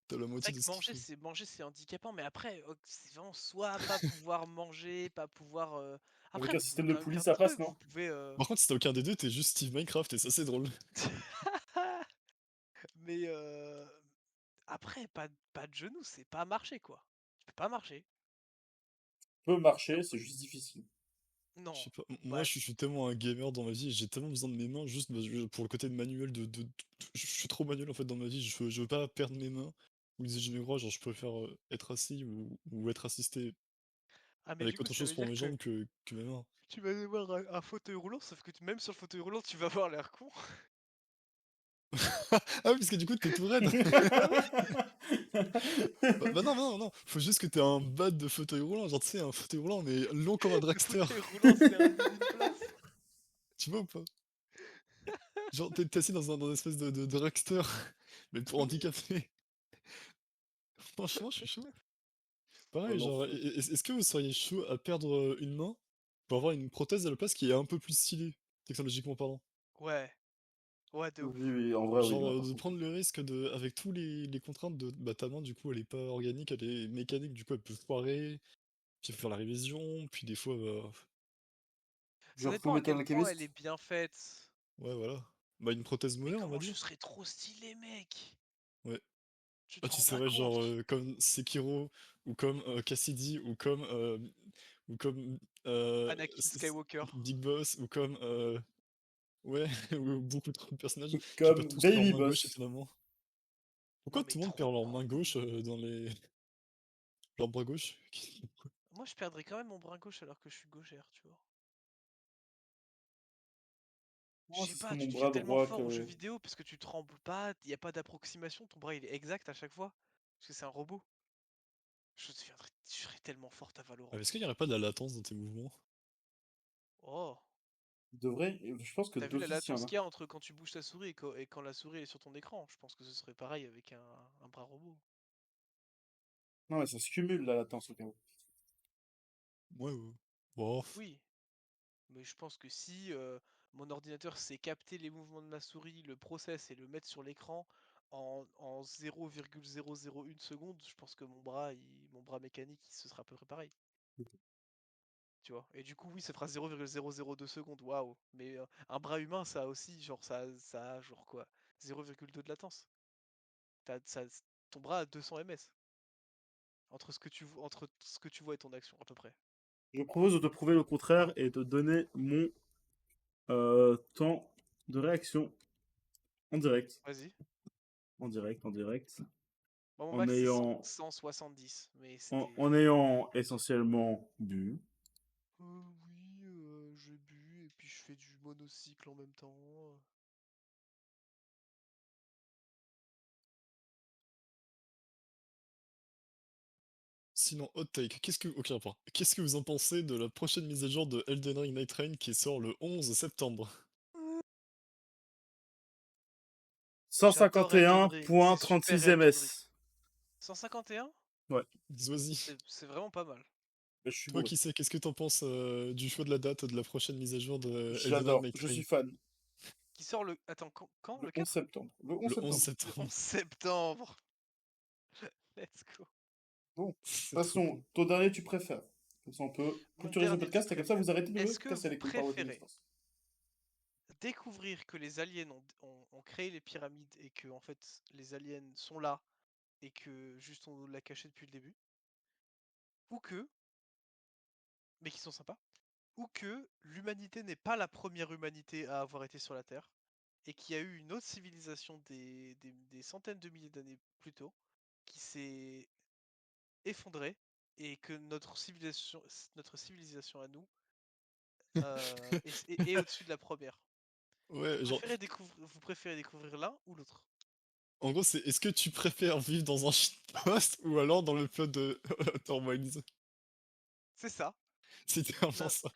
T'as la C'est moitié vrai de que ce qu'il faut. manger c'est handicapant, mais après, c'est vraiment soit pas pouvoir manger, pas pouvoir. Avec Après, un vous pouvez système de quand même poulie, faire des ça passe, trucs, non? vous pouvez. Par contre, si t'as aucun des deux, t'es juste Steve Minecraft et ça, c'est drôle. Mais après, pas de genoux, c'est pas marcher quoi. Tu peux pas marcher. Peut marcher, Donc, c'est juste difficile. Je non. sais pas. Moi, Bah, je suis tellement un gamer dans ma vie et j'ai tellement besoin de mes mains juste pour le côté de manuel. Je suis trop manuel en fait dans ma vie. Je veux pas perdre mes mains ou utiliser mes bras. Genre, je préfère être assis ou être assisté. Ah, mais du avec coup, autre ça chose veut pour dire mes que jambes que mes mains. tu vas avoir un fauteuil roulant, sauf que même sur le fauteuil roulant, tu vas avoir l'air con. Ah oui, parce que du coup, t'es tout raide. Bah oui! Bah non, non, non, faut juste que t'aies un bas de fauteuil roulant, genre tu sais, un fauteuil roulant, mais long comme un Le dragster. fauteuil roulant sert à d'une place. Tu vois ou pas? Genre, t'es assis dans un espèce de dragster, mais pour Oui! handicapé. Franchement, je suis chaud. Oh, Pareil, genre, l'enfer. est-ce que vous seriez chaud à perdre une main pour avoir une prothèse à la place qui est un peu plus stylée, technologiquement parlant? Ouais, ouais, de Oui, ouf. oui, en vrai, oui, Genre, là, par de contre. prendre le risque de, avec tous les contraintes de, bah ta main, du coup, elle est pas organique, elle est mécanique, du coup, elle peut foirer, puis il faut faire la révision, puis des fois, bah, Je Ça dépend retrouve à quel Metal point elle est Alchemist. bien faite. ouais, voilà. Bah, une prothèse Mais moderne, on va comment je dire. serais trop stylé, mec! Ouais. Tu Ah, te tu rends pas serais genre compte? comme Sekiro, ou comme Cassidy, ou comme Anakin Skywalker. Big Boss, ou comme ouais, ou beaucoup trop de personnages qui perdent Comme tous leur Baby main gauche Boss. étonnamment. Non Pourquoi mais tout le monde trop perd leur main gauche cool! dans les leur bras gauche? Moi, je perdrais quand même mon bras gauche alors que je suis gauchère, tu vois. Je Moi, sais ce serait pas, mon tu deviens bras tellement droit fort aux jeux que. vidéo parce que tu trembles pas, y a pas d'approximation, ton bras il est exact à chaque fois. Parce que c'est un robot. Je serais tellement forte à Ah, Valorant. est-ce qu'il y aurait pas de la latence dans tes mouvements? Oh! Devrait. Je pense que T'as vu la d'office, il y en latence a. qu'il y a entre quand tu bouges ta souris et quand la souris est sur ton écran? Je pense que ce serait pareil avec un bras robot. Non, mais ça se cumule la latence au cas où. Ouais, ouais. Bon, Oui, mais je pense que si mon ordinateur sait capter les mouvements de ma souris, le process et le mettre sur l'écran en 0,001 seconde, je pense que mon bras mécanique, ce sera à peu près pareil. Tu vois. Et du coup, oui, ça fera 0,002 secondes. Waouh. Mais un bras humain, ça a aussi, genre, ça a, genre quoi, 0,2 de latence. Ton bras a 200 ms entre ce que tu vois et ton action, à peu près. Je propose de te prouver le contraire et de donner mon temps de réaction en direct. Vas-y. En direct, en direct. Bon, mon En max, c'est ayant, 170. Mais en c'était. ayant essentiellement bu. Oui, j'ai bu et puis je fais du monocycle en même temps. sinon, hot take, ok, rapport. Qu'est-ce que vous en pensez de la prochaine mise à jour de Elden Ring Night Rain qui sort le 11 septembre? J'adore Elden Ring, c'est super 151.36 Elden Ring. ms. 151? Ouais, Vas-y. C'est vraiment pas mal. mais je suis Toi bourré. qui sais, qu'est-ce que t'en penses du choix de la date de la prochaine mise à jour de Elden Ring J'adore, Night je Rain? suis fan. Qui sort le. Attends, quand? Le Le 11 4? septembre. Le 11 Le 11 septembre. Le 11 septembre. septembre! Let's go. Bon, de toute C'est trop façon, cool. ton dernier, tu préfères. Comme ça, on peut Mon clôturiser le dernier, tu podcast et comme ça, préfères. vous arrêtez de me Est-ce que casser vous les couilles par votre préférez existence. découvrir que les aliens ont créé les pyramides et que en fait les aliens sont là et que juste on nous l'a caché depuis le début? Ou que, mais qui sont sympas, ou que l'humanité n'est pas la première humanité à avoir été sur la Terre et qu'il y a eu une autre civilisation des centaines de milliers d'années plus tôt qui s'est effondrée et que notre civilisation à nous est au-dessus de la première. Ouais, genre, Vous préférez découvrir l'un ou l'autre? en gros, c'est est-ce que tu préfères vivre dans un shitpost ou alors dans le plot de Outer Wilds? C'est ça. C'était vraiment Non, ça.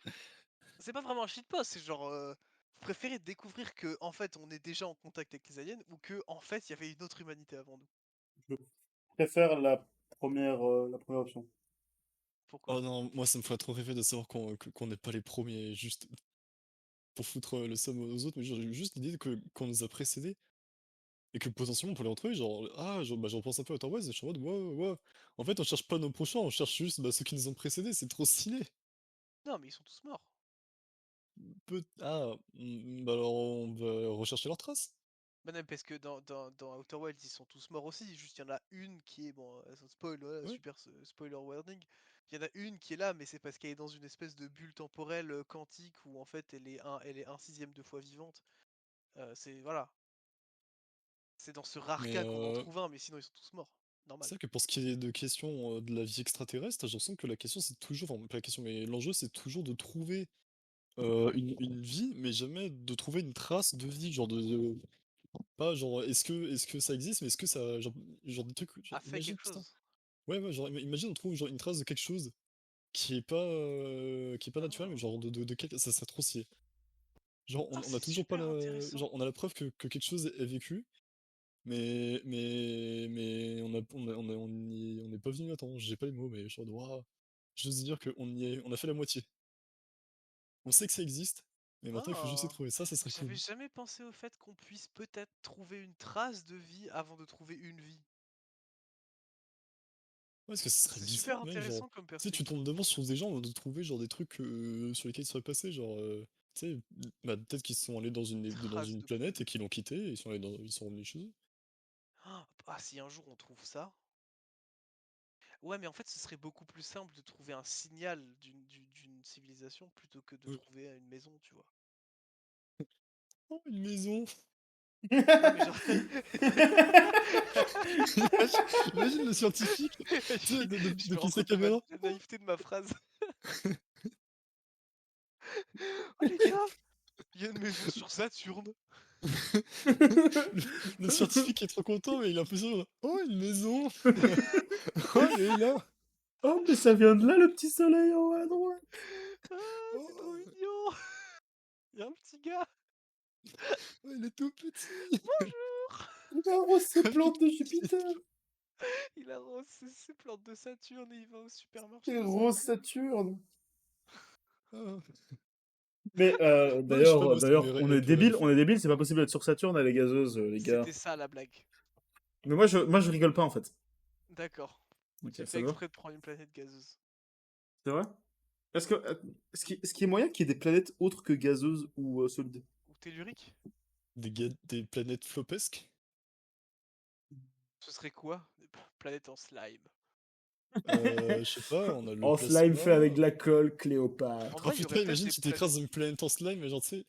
c'est pas vraiment un shitpost, c'est genre vous préférez découvrir que en fait on est déjà en contact avec les aliens ou que en fait il y avait une autre humanité avant nous. Je préfère la première option. Pourquoi? Oh non, moi ça me ferait trop rêver de savoir qu'on n'est pas les premiers, juste pour foutre le seum aux autres, mais genre, j'ai juste l'idée qu'on nous a précédés et que potentiellement on peut les retrouver, genre, ah, genre, bah, j'en pense un peu à Outer Wilds, je suis en mode, wow, wow. En fait, on cherche pas nos prochains, on cherche juste bah, ceux qui nous ont précédés, c'est trop stylé. Non mais ils sont tous morts. Ah, bah alors on va rechercher leurs traces. Bah non, parce que dans Outer Wilds ils sont tous morts aussi, juste il y en a une qui est, bon, ça spoil, voilà, Ouais, super spoiler warning, il y en a une qui est là mais c'est parce qu'elle est dans une espèce de bulle temporelle quantique où en fait elle est un sixième de fois vivante. C'est voilà, c'est dans ce rare mais cas qu'on en trouve un mais sinon ils sont tous morts. normal. C'est vrai que pour ce qui est de questions de la vie extraterrestre, j'ai l'impression que la question c'est toujours, enfin pas la question, mais l'enjeu c'est toujours de trouver une vie, mais jamais de trouver une trace de vie, genre pas genre est-ce que ça existe, mais est-ce que ça, genre des trucs, genre, A fait imagine, quelque putain, chose. ouais ouais, genre imagine on trouve genre une trace de quelque chose qui est pas naturel, mais Ah, genre de quelque, ça serait trop stylé. Genre on a c'est toujours pas super la, intéressant. genre on a la preuve que quelque chose est vécu. Mais on n'est pas venu à temps, j'ai pas les mots, mais je dois juste dire qu'on y est, on a fait la moitié. On sait que ça existe, mais maintenant il faut juste y Ah, trouver ça serait j'avais cool. jamais pensé au fait qu'on puisse peut-être trouver une trace de vie avant de trouver une vie. Ouais, parce que ce serait C'est bizarre, super mec, genre, intéressant comme tu sais, tu perspective. tombes devant sur des gens de trouver genre des trucs sur lesquels ils seraient passés, genre, tu sais, bah, peut-être qu'ils sont allés dans Trace une de planète et poulet. qu'ils l'ont quitté, et ils sont revenus chez eux. Ah, si un jour on trouve ça. Ouais, mais en fait, ce serait beaucoup plus simple de trouver un signal d'une civilisation plutôt que de Ouais. trouver une maison, tu vois. Oh, une maison! Non, mais genre. Imagine le scientifique, tu sais, Je me depuis rends sa compte de caméra. la naïveté de ma phrase. Oh les gars, il y a une maison sur Saturne. Le scientifique est trop content, mais il a l'impression, oh, une maison! Oh, elle est là! Oh, mais ça vient de là, le petit soleil en haut à droite. Ah, c'est trop Oh, mignon. Il y a un petit gars. oh, il est tout petit! Bonjour. Il arrose ses plantes de Petit. Jupiter. Il arrose ses plantes de Saturne et il va au supermarché C'est de Rose Saturne. Saturne. Ah. Mais Non, je sais pas, moi, ça d'ailleurs, m'est pleurer de on fou. est débile, c'est pas possible d'être sur Saturne, elle est gazeuse, les gars. C'était ça la blague. Mais moi, je rigole pas en fait. D'accord. Ok, J'ai fait ça va? exprès de prendre une planète gazeuse. C'est vrai? Est-ce que, est-ce qu'il y a moyen qu'il y ait des planètes autres que gazeuses ou solides? Ou tellurique? Des planètes flopesques? Ce serait quoi? Planète en slime. Je sais pas, on a le En slime fait avec plasma. de la colle, En Oh Cléopâtre. vrai, il y aurait putain, peut-être imagine, des tu t'écrases planètes. dans une planète en slime, mais genre, tu sais,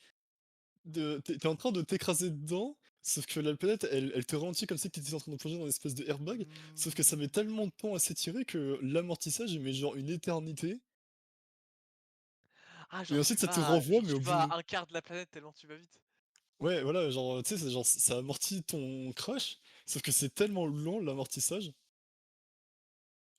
t'es en train de t'écraser dedans, sauf que la planète, elle te ralentit comme si t'étais en train de plonger dans une espèce de airbag, sauf que ça met Hmm. tellement de temps à s'étirer que l'amortissage, il met genre une éternité, Ah, et ensuite ça te renvoie, mais au tu vas bout. à un quart de la planète tellement tu vas vite. Ouais, voilà, genre, tu sais, c'est genre, ça amortit ton crash, sauf que c'est tellement long l'amortissage,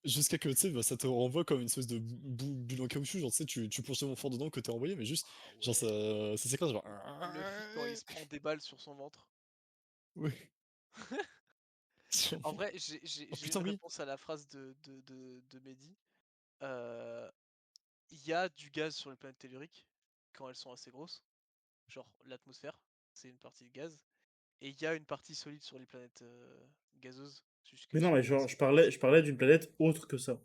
jusqu'à que, tu sais, bah, ça te renvoie comme une espèce de bulle en caoutchouc, genre, tu sais, tu plonges tellement fort dedans que t'es envoyé, mais juste, Ah genre, ouais. ça s'écrase, genre. Luffy quand il se prend des balles sur son ventre. Ouais. En Sûrement. vrai, Oh j'ai une putain, oui! réponse à la phrase de Mehdi. Euh, Il y a du gaz sur les planètes telluriques quand elles sont assez grosses. Genre l'atmosphère, c'est une partie de gaz. Et il y a une partie solide sur les planètes gazeuses, Mais jusque non, sur mais les genre, vaisseaux je spatiaux. parlais d'une planète autre que ça.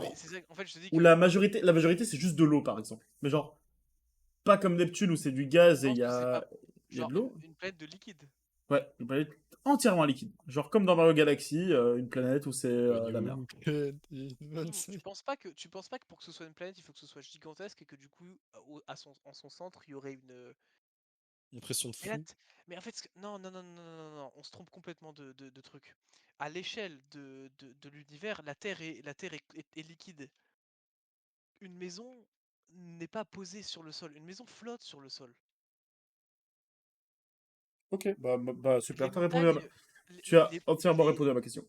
Mais Genre, c'est ça, en fait, je te dis où que la majorité c'est juste de l'eau, par exemple. Mais genre, pas comme Neptune où c'est du gaz et non, c'est pas il y a genre de l'eau. une planète de liquide. Ouais, une planète entièrement liquide. Genre comme dans Mario Galaxy, une planète où c'est When la you mer. get in Tu penses pas que pour que ce soit une planète, il faut que ce soit gigantesque et que du coup, en son centre, il y aurait une. Impression de Mais, là, fou. mais en fait, non, on se trompe complètement de truc. À l'échelle de l'univers, la Terre est liquide. Une maison n'est pas posée sur le sol. Une maison flotte sur le sol. Ok, bah Les super, montagnes, tu as entièrement répondu à ma question.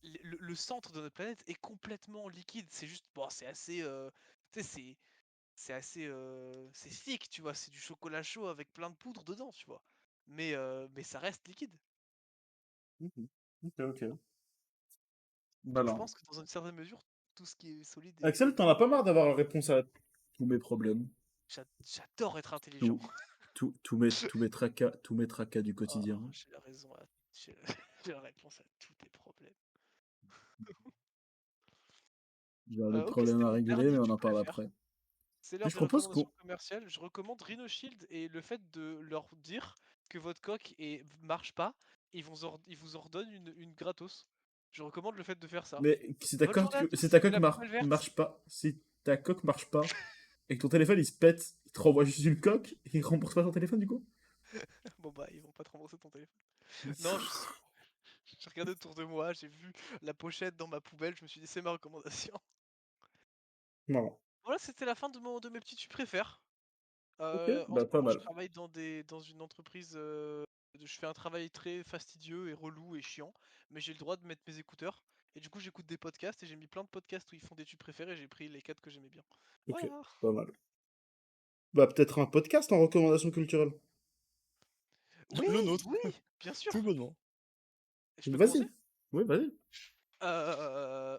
le centre de notre planète est complètement liquide. C'est juste, bon, c'est assez, tu sais, c'est assez, c'est thick, tu vois. C'est du chocolat chaud avec plein de poudre dedans, tu vois. Mais ça reste liquide. Mhm. Ok, ok. Bah Donc je non. pense que dans une certaine mesure, tout ce qui est solide Axel, t'en as pas marre d'avoir la réponse à tous mes problèmes. j'adore être intelligent. Tous, tous mes tracas du Ah, quotidien. j'ai la raison, j'ai j'ai la réponse à tous tes problèmes. J'ai des Ok, problèmes c'était à mon régler, mais verdict, on tu en parle préfères. après. C'est Mais l'heure je des propose qu'on... recommandations commerciales. Je recommande Rhino Shield et le fait de leur dire que votre coque marche pas, ils vous ordonnent une gratos. Je recommande le fait de faire ça. Mais Bonne journée à si tous, ta c'était coque la poubelle verte. marche pas, si ta coque marche pas, et que ton téléphone il se pète, il te renvoie juste une coque, et il rembourse pas ton téléphone du coup? Bon bah, ils vont pas te rembourser ton téléphone. Non, je regardé autour de moi, j'ai vu la pochette dans ma poubelle, je me suis dit c'est ma recommandation. Marrant. Voilà, c'était la fin de mes petits tu préfères. Ok, En ce bah pas moment, je mal. travaille dans une entreprise, je fais un travail très fastidieux et relou et chiant, mais j'ai le droit de mettre mes écouteurs. Et du coup, j'écoute des podcasts et j'ai mis plein de podcasts où ils font des tubes préférés et j'ai pris les 4 que j'aimais bien. Ok, Voilà. pas mal. Bah peut-être un podcast en recommandation culturelle. Oui, Le nôtre, oui, bien sûr. tout bonnement. Je peux commencer? Vas-y. Oui, vas-y.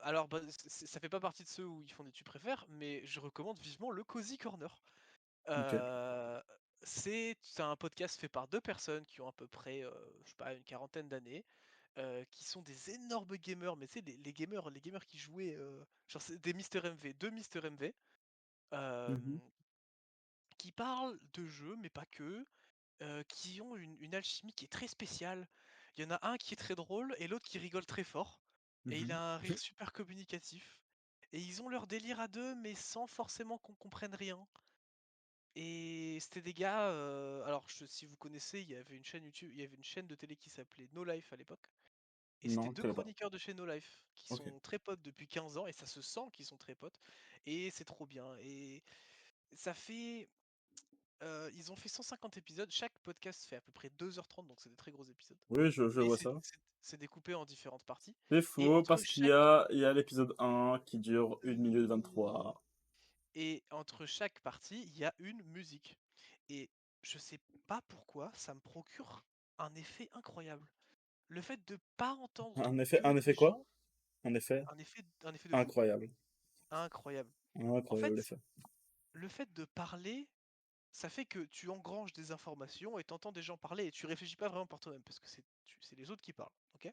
Alors, bah, ça fait pas partie de ceux où ils font des tubes préfères, mais je recommande vivement le Cozy Corner. Ok. Euh, c'est un podcast fait par deux personnes qui ont à peu près, je sais pas, une quarantaine d'années, qui sont des énormes gamers, mais tu sais, les gamers qui jouaient, genre c'est des Mister MV, deux Mister MV, euh, Mhm. qui parlent de jeux, mais pas que, qui ont une alchimie qui est très spéciale. Il y en a un qui est très drôle et l'autre qui rigole très fort, et il Mhm. a un rire super communicatif. Et ils ont leur délire à deux, mais sans forcément qu'on comprenne rien. Et c'était des gars, alors si vous connaissez, il y avait une chaîne YouTube, il y avait une chaîne de télé qui s'appelait No Life à l'époque. Et c'était Non, je deux connais pas. chroniqueurs de chez No Life qui Ok. sont très potes depuis 15 ans et ça se sent qu'ils sont très potes. Et c'est trop bien. Et ça fait. Ils ont fait 150 épisodes. Chaque podcast fait à peu près 2h30, donc c'est des très gros épisodes. Oui, je Mais vois ça. c'est découpé en différentes parties. C'est Et faux entre parce chaque, il y a l'épisode 1 qui dure 1 minute 23. et entre chaque partie, il y a une musique. Et je sais pas pourquoi, ça me procure un effet incroyable. Le fait de pas entendre que Un des effet quoi? gens, Un effet un effet de fou, incroyable. incroyable. En Incroyable fait, effet. le fait de parler, ça fait que tu engranges des informations et t'entends des gens parler et tu réfléchis pas vraiment par toi-même parce que c'est les autres qui parlent, ok?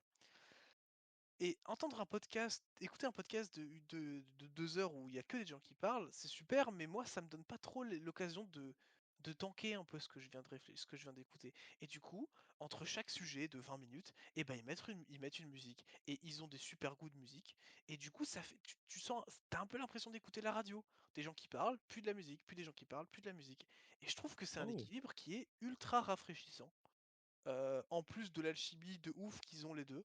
Et entendre un podcast, écouter un podcast de 2 heures où il y a que des gens qui parlent, c'est super, mais moi ça me donne pas trop l'occasion de tanker un peu ce que je viens de réfléchir, ce que je viens d'écouter. Et du coup, entre chaque sujet de 20 minutes, et ben ils mettent une musique et ils ont des super goûts de musique. Et du coup, ça fait, tu sens, t'as un peu l'impression d'écouter la radio. Des gens qui parlent, puis de la musique, puis des gens qui parlent, puis de la musique. Et je trouve que c'est un Oh. équilibre qui est ultra rafraîchissant. En plus de l'alchimie de ouf qu'ils ont les deux.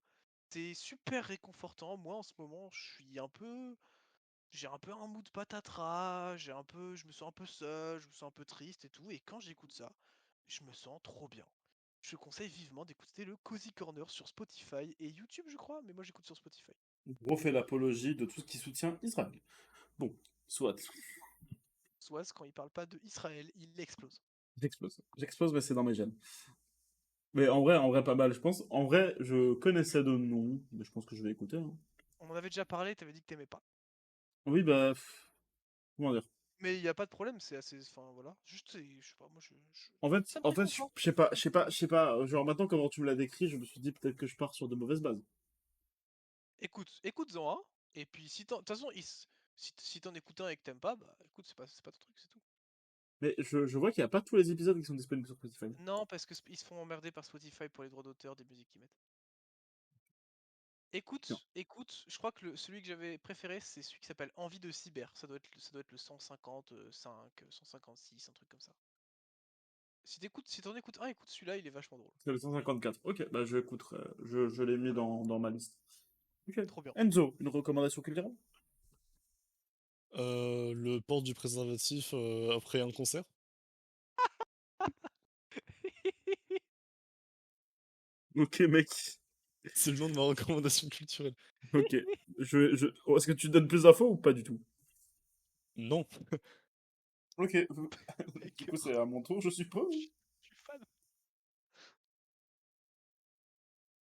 C'est super réconfortant. Moi, en ce moment, j'ai un peu un mood patatras, je me sens un peu seul, je me sens un peu triste et tout. Et quand j'écoute ça, je me sens trop bien. Je conseille vivement d'écouter le Cozy Corner sur Spotify et YouTube, je crois, mais moi j'écoute sur Spotify. Gros fait l'apologie de tout ce qui soutient Israël. Bon, soit. Soit quand il parle pas de Israël, il explose. J'explose. J'explose, mais c'est dans mes gènes. Mais en vrai, pas mal, je pense. En vrai, je connaissais de nom, mais je pense que je vais écouter, hein. On en avait déjà parlé, t'avais dit que t'aimais pas. Oui, bah, comment dire? Mais il n'y a pas de problème, c'est assez. Enfin voilà. Juste, je sais pas, moi ça me En fait, je réconforte. je sais pas, je sais pas, je sais pas. Genre maintenant, comment tu me l'as décrit, je me suis dit peut-être que je pars sur de mauvaises bases. Écoute-en un, et puis si de toute façon, si t'en écoutes un et que t'aimes pas, bah écoute, c'est pas ton truc, c'est tout. Mais je vois qu'il n'y a pas tous les épisodes qui sont disponibles sur Spotify. Non, parce que ils se font emmerder par Spotify pour les droits d'auteur des musiques qu'ils mettent. Non. Écoute, je crois que celui que j'avais préféré, c'est celui qui s'appelle Envie de cyber. Ça doit être le 155, 156, un truc comme ça. Si t'en écoutes un, écoute celui-là, il est vachement drôle. C'est le 154. Ok, bah je l'ai mis Voilà, dans ma liste. Ok. trop bien. Enzo, une recommandation culturelle? Le port du préservatif après un concert. Ok, mec. C'est le nom de ma recommandation culturelle. Ok. Est-ce que tu donnes plus d'infos ou pas du tout? Non. Ok. Les Du coup, c'est cœurs. à mon tour, je suppose. Je suis fan.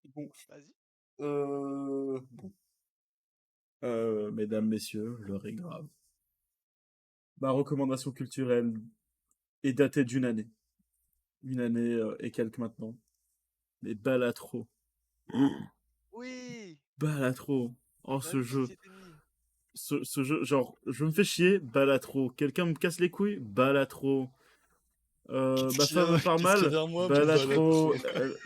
Bon. Vas-y. Bon. Mesdames, messieurs, l'heure est grave. Ma recommandation culturelle est datée d'une année. Une année et quelques maintenant. Mais Balatro. Oui, Balatro. Oh, ma ce jeu. petite ennemie. Ce jeu, genre, je me fais chier, Balatro. Quelqu'un me casse les couilles, Balatro. Ma femme me parle Qu'est-ce qu'il y a mal, derrière moi? Balatro. Balatro. Elle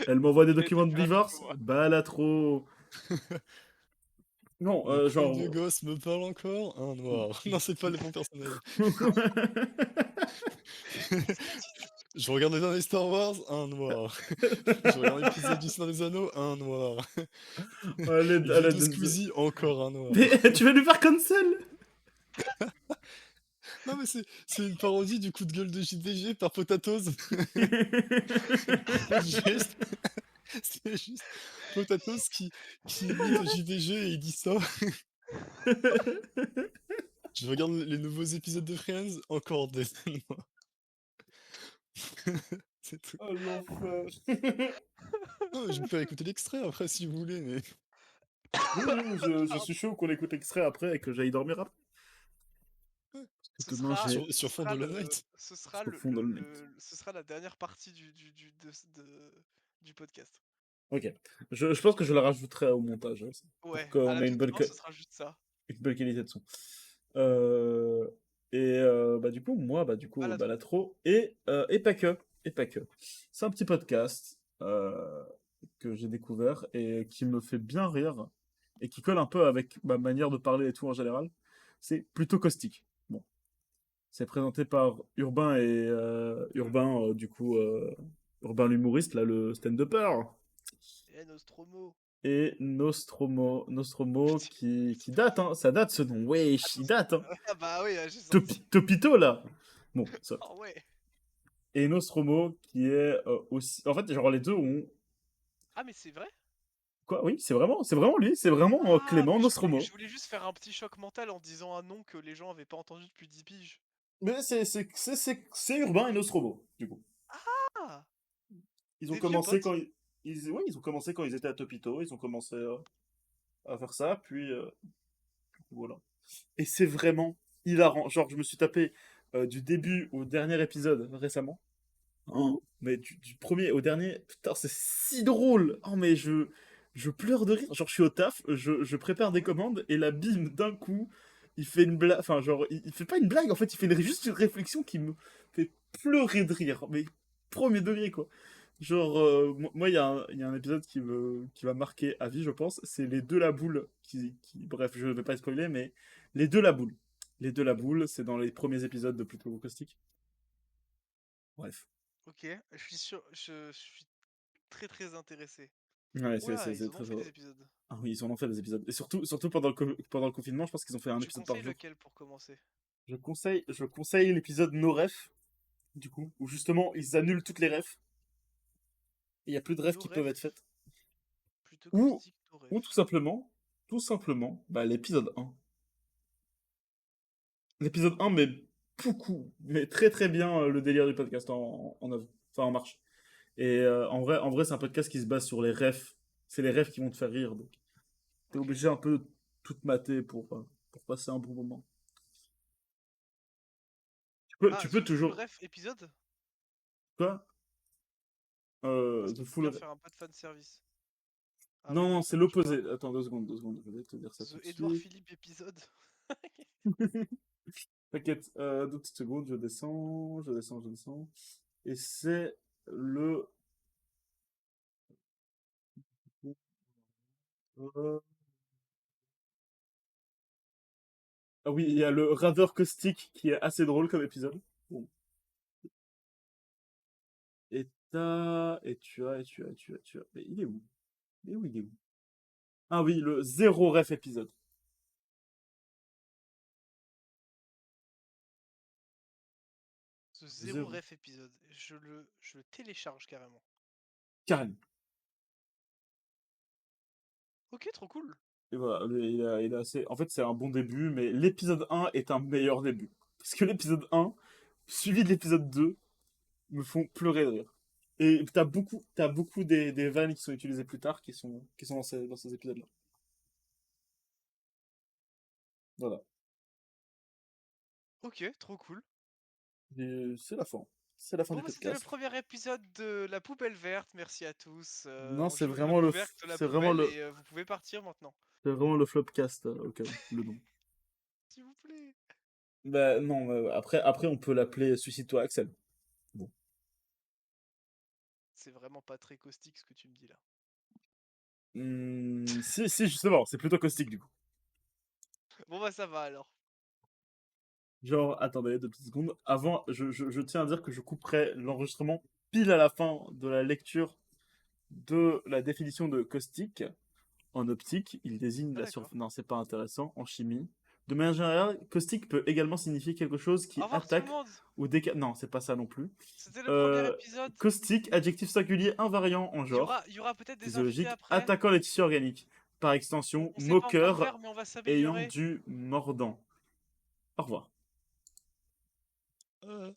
elle m'envoie des Il a été documents de fait avec divorce, moi. Balatro. Non, Le col de genre. gosse me parle encore? Un noir. Non, c'est pas les bons personnages. C'est pas du tout. Je regarde les derniers Star Wars, un noir. Je regarde l'épisode du Seigneur des Anneaux, un noir. Allez, Les allez, vidéos de Squeezie, encore un noir. Mais tu vas lui faire cancel. Non mais c'est une parodie du coup de gueule de JDG par Potatoes. Juste, c'est juste Potatoes qui imite JDG et il dit ça. Je regarde les nouveaux épisodes de Friends, encore des noirs. C'est tout. Oh l'enfer. Non, mais je vais me faire écouter l'extrait après si vous voulez, mais... Oui, oui, je suis chaud qu'on écoute l'extrait après et que j'aille dormir après. Ouais. Parce que demain, j'ai Sur fond de la night. sur fond dans le net. ce sera la dernière partie du podcast. Ok. Je pense que je la rajouterai au montage, hein, pour Ouais, à qu'on la ait une toute bonne, fin, ce sera juste ça. une belle qualité de son. Et bah du coup, moi, À la la trop. Et pas que. Et pas que. C'est un petit podcast que j'ai découvert et qui me fait bien rire et qui colle un peu avec ma manière de parler et tout en général. C'est plutôt caustique. Bon. C'est présenté par Urbain et Urbain l'humoriste, là, le stand-upper. Eh, Nostromo. Et Nostromo Putain, qui date, hein. Ça date ce nom. Wesh, il attends, date, hein. ah bah oui, j'ai senti. Topito, là. Bon, ça. Ah ouais. Et Nostromo qui est aussi. En fait, genre, les deux ont. Ah mais c'est vrai? Quoi? Oui, c'est vraiment lui. C'est vraiment Ah, Clément mais Nostromo. je voulais juste faire un petit choc mental en disant un nom que les gens avaient pas entendu depuis 10 piges. Mais c'est Urbain et Nostromo, du coup. Ah, Ils ont des vieux commencé potes. quand ouais, ils ont commencé quand ils étaient à Topito. Ils ont commencé à faire ça, puis voilà. Et c'est vraiment hilarant. Genre, je me suis tapé du début au dernier épisode récemment. Oh, mais du premier au dernier, putain, c'est si drôle. Oh, mais je pleure de rire. Genre, je suis au taf, je prépare des Ouais. commandes et là, bim, d'un coup, il fait une blague. Enfin, genre, il fait pas une blague, en fait, il fait juste une réflexion qui me fait pleurer de rire. Mais premier degré, quoi. Genre, moi, il y a un épisode qui va marquer à vie, je pense. C'est les deux la boule bref, je vais pas spoiler, mais les deux la boule. Les deux la boule, c'est dans les premiers épisodes de Plutôt Caustique. Bref. Ok, je suis sûr, je suis très intéressé. Ouais, Oula, c'est ils en ont très fait drôle. des épisodes. Ah oui, ils en ont fait des épisodes. Et surtout pendant le confinement, je pense qu'ils ont fait un Tu épisode par conseilles jour. lequel pour commencer? Je conseille l'épisode No Ref, du coup, où justement ils annulent toutes les refs. Et il y a plus de refs No qui peuvent ref, être faites. plutôt Ou, caustique, no ou ref. tout simplement, bah, l'épisode 1. L'épisode 1 met beaucoup, mais très bien le délire du podcast en œuvre. Enfin, en marche. Et en vrai c'est un podcast qui se base sur les refs. C'est les refs qui vont te faire rire. Donc, t'es Ok. obligé un peu de tout te mater pour passer un bon moment. Ah, Tu peux The Full toujours. Ref épisode? Quoi? Parce The qu'il faut Full. bien faire un peu de fan service. Ah oui, Non, bah non, ça c'est marche pas. l'opposé. Attends, deux secondes, je vais te dire ça The tout de Edouard suite. Philippe épisode. T'inquiète, deux petites secondes, je descends. Et c'est le. euh, Ah oui, il y a le Rather Caustic qui est assez drôle comme épisode. Bon. Tu as. Mais il est où? Il est où? Ah oui, le zéro ref épisode. The Zéro Zéro. Ref épisode. Je le télécharge carrément. Carrément. Ok, trop cool. Et voilà, il a assez. En fait, c'est un bon début, mais l'épisode 1 est un meilleur début. Parce que l'épisode 1, suivi de l'épisode 2, me font pleurer de rire. Et t'as beaucoup des vannes qui sont utilisées plus tard qui sont dans ces épisodes-là. Voilà. Ok, trop cool. Et c'est la fin. C'est la fin Bon, du bah, c'était le podcast. premier épisode de La Poubelle Verte. Merci à tous. Non, On jette la couvercle de la poubelle et vous pouvez partir maintenant. c'est vraiment le flopcast, au cas où, le nom. S'il vous plaît. Bah, non, après, on peut l'appeler Suicide-toi, Axel. Bon. C'est vraiment pas très caustique ce que tu me dis là. Si, justement, c'est plutôt caustique, du coup. Bon, bah, ça va alors. Genre, attendez 2 petites secondes. Avant, je tiens à dire que je couperai l'enregistrement pile à la fin de la lecture de la définition de caustique. En optique, il désigne Ah, la d'accord. Non, c'est pas intéressant. En chimie. De manière générale, caustique peut également signifier quelque chose Au qui revoir tout le attaque monde. ou décale. Non, c'est pas ça non plus. C'était le premier Euh, épisode. Caustique, adjectif singulier invariant en genre, Il y aura peut-être des invités physiologique, après. attaquant les tissus organiques. Par extension, On sait pas encore moqueur faire, mais on va ayant s'améliorer. du mordant. Au revoir. Euh,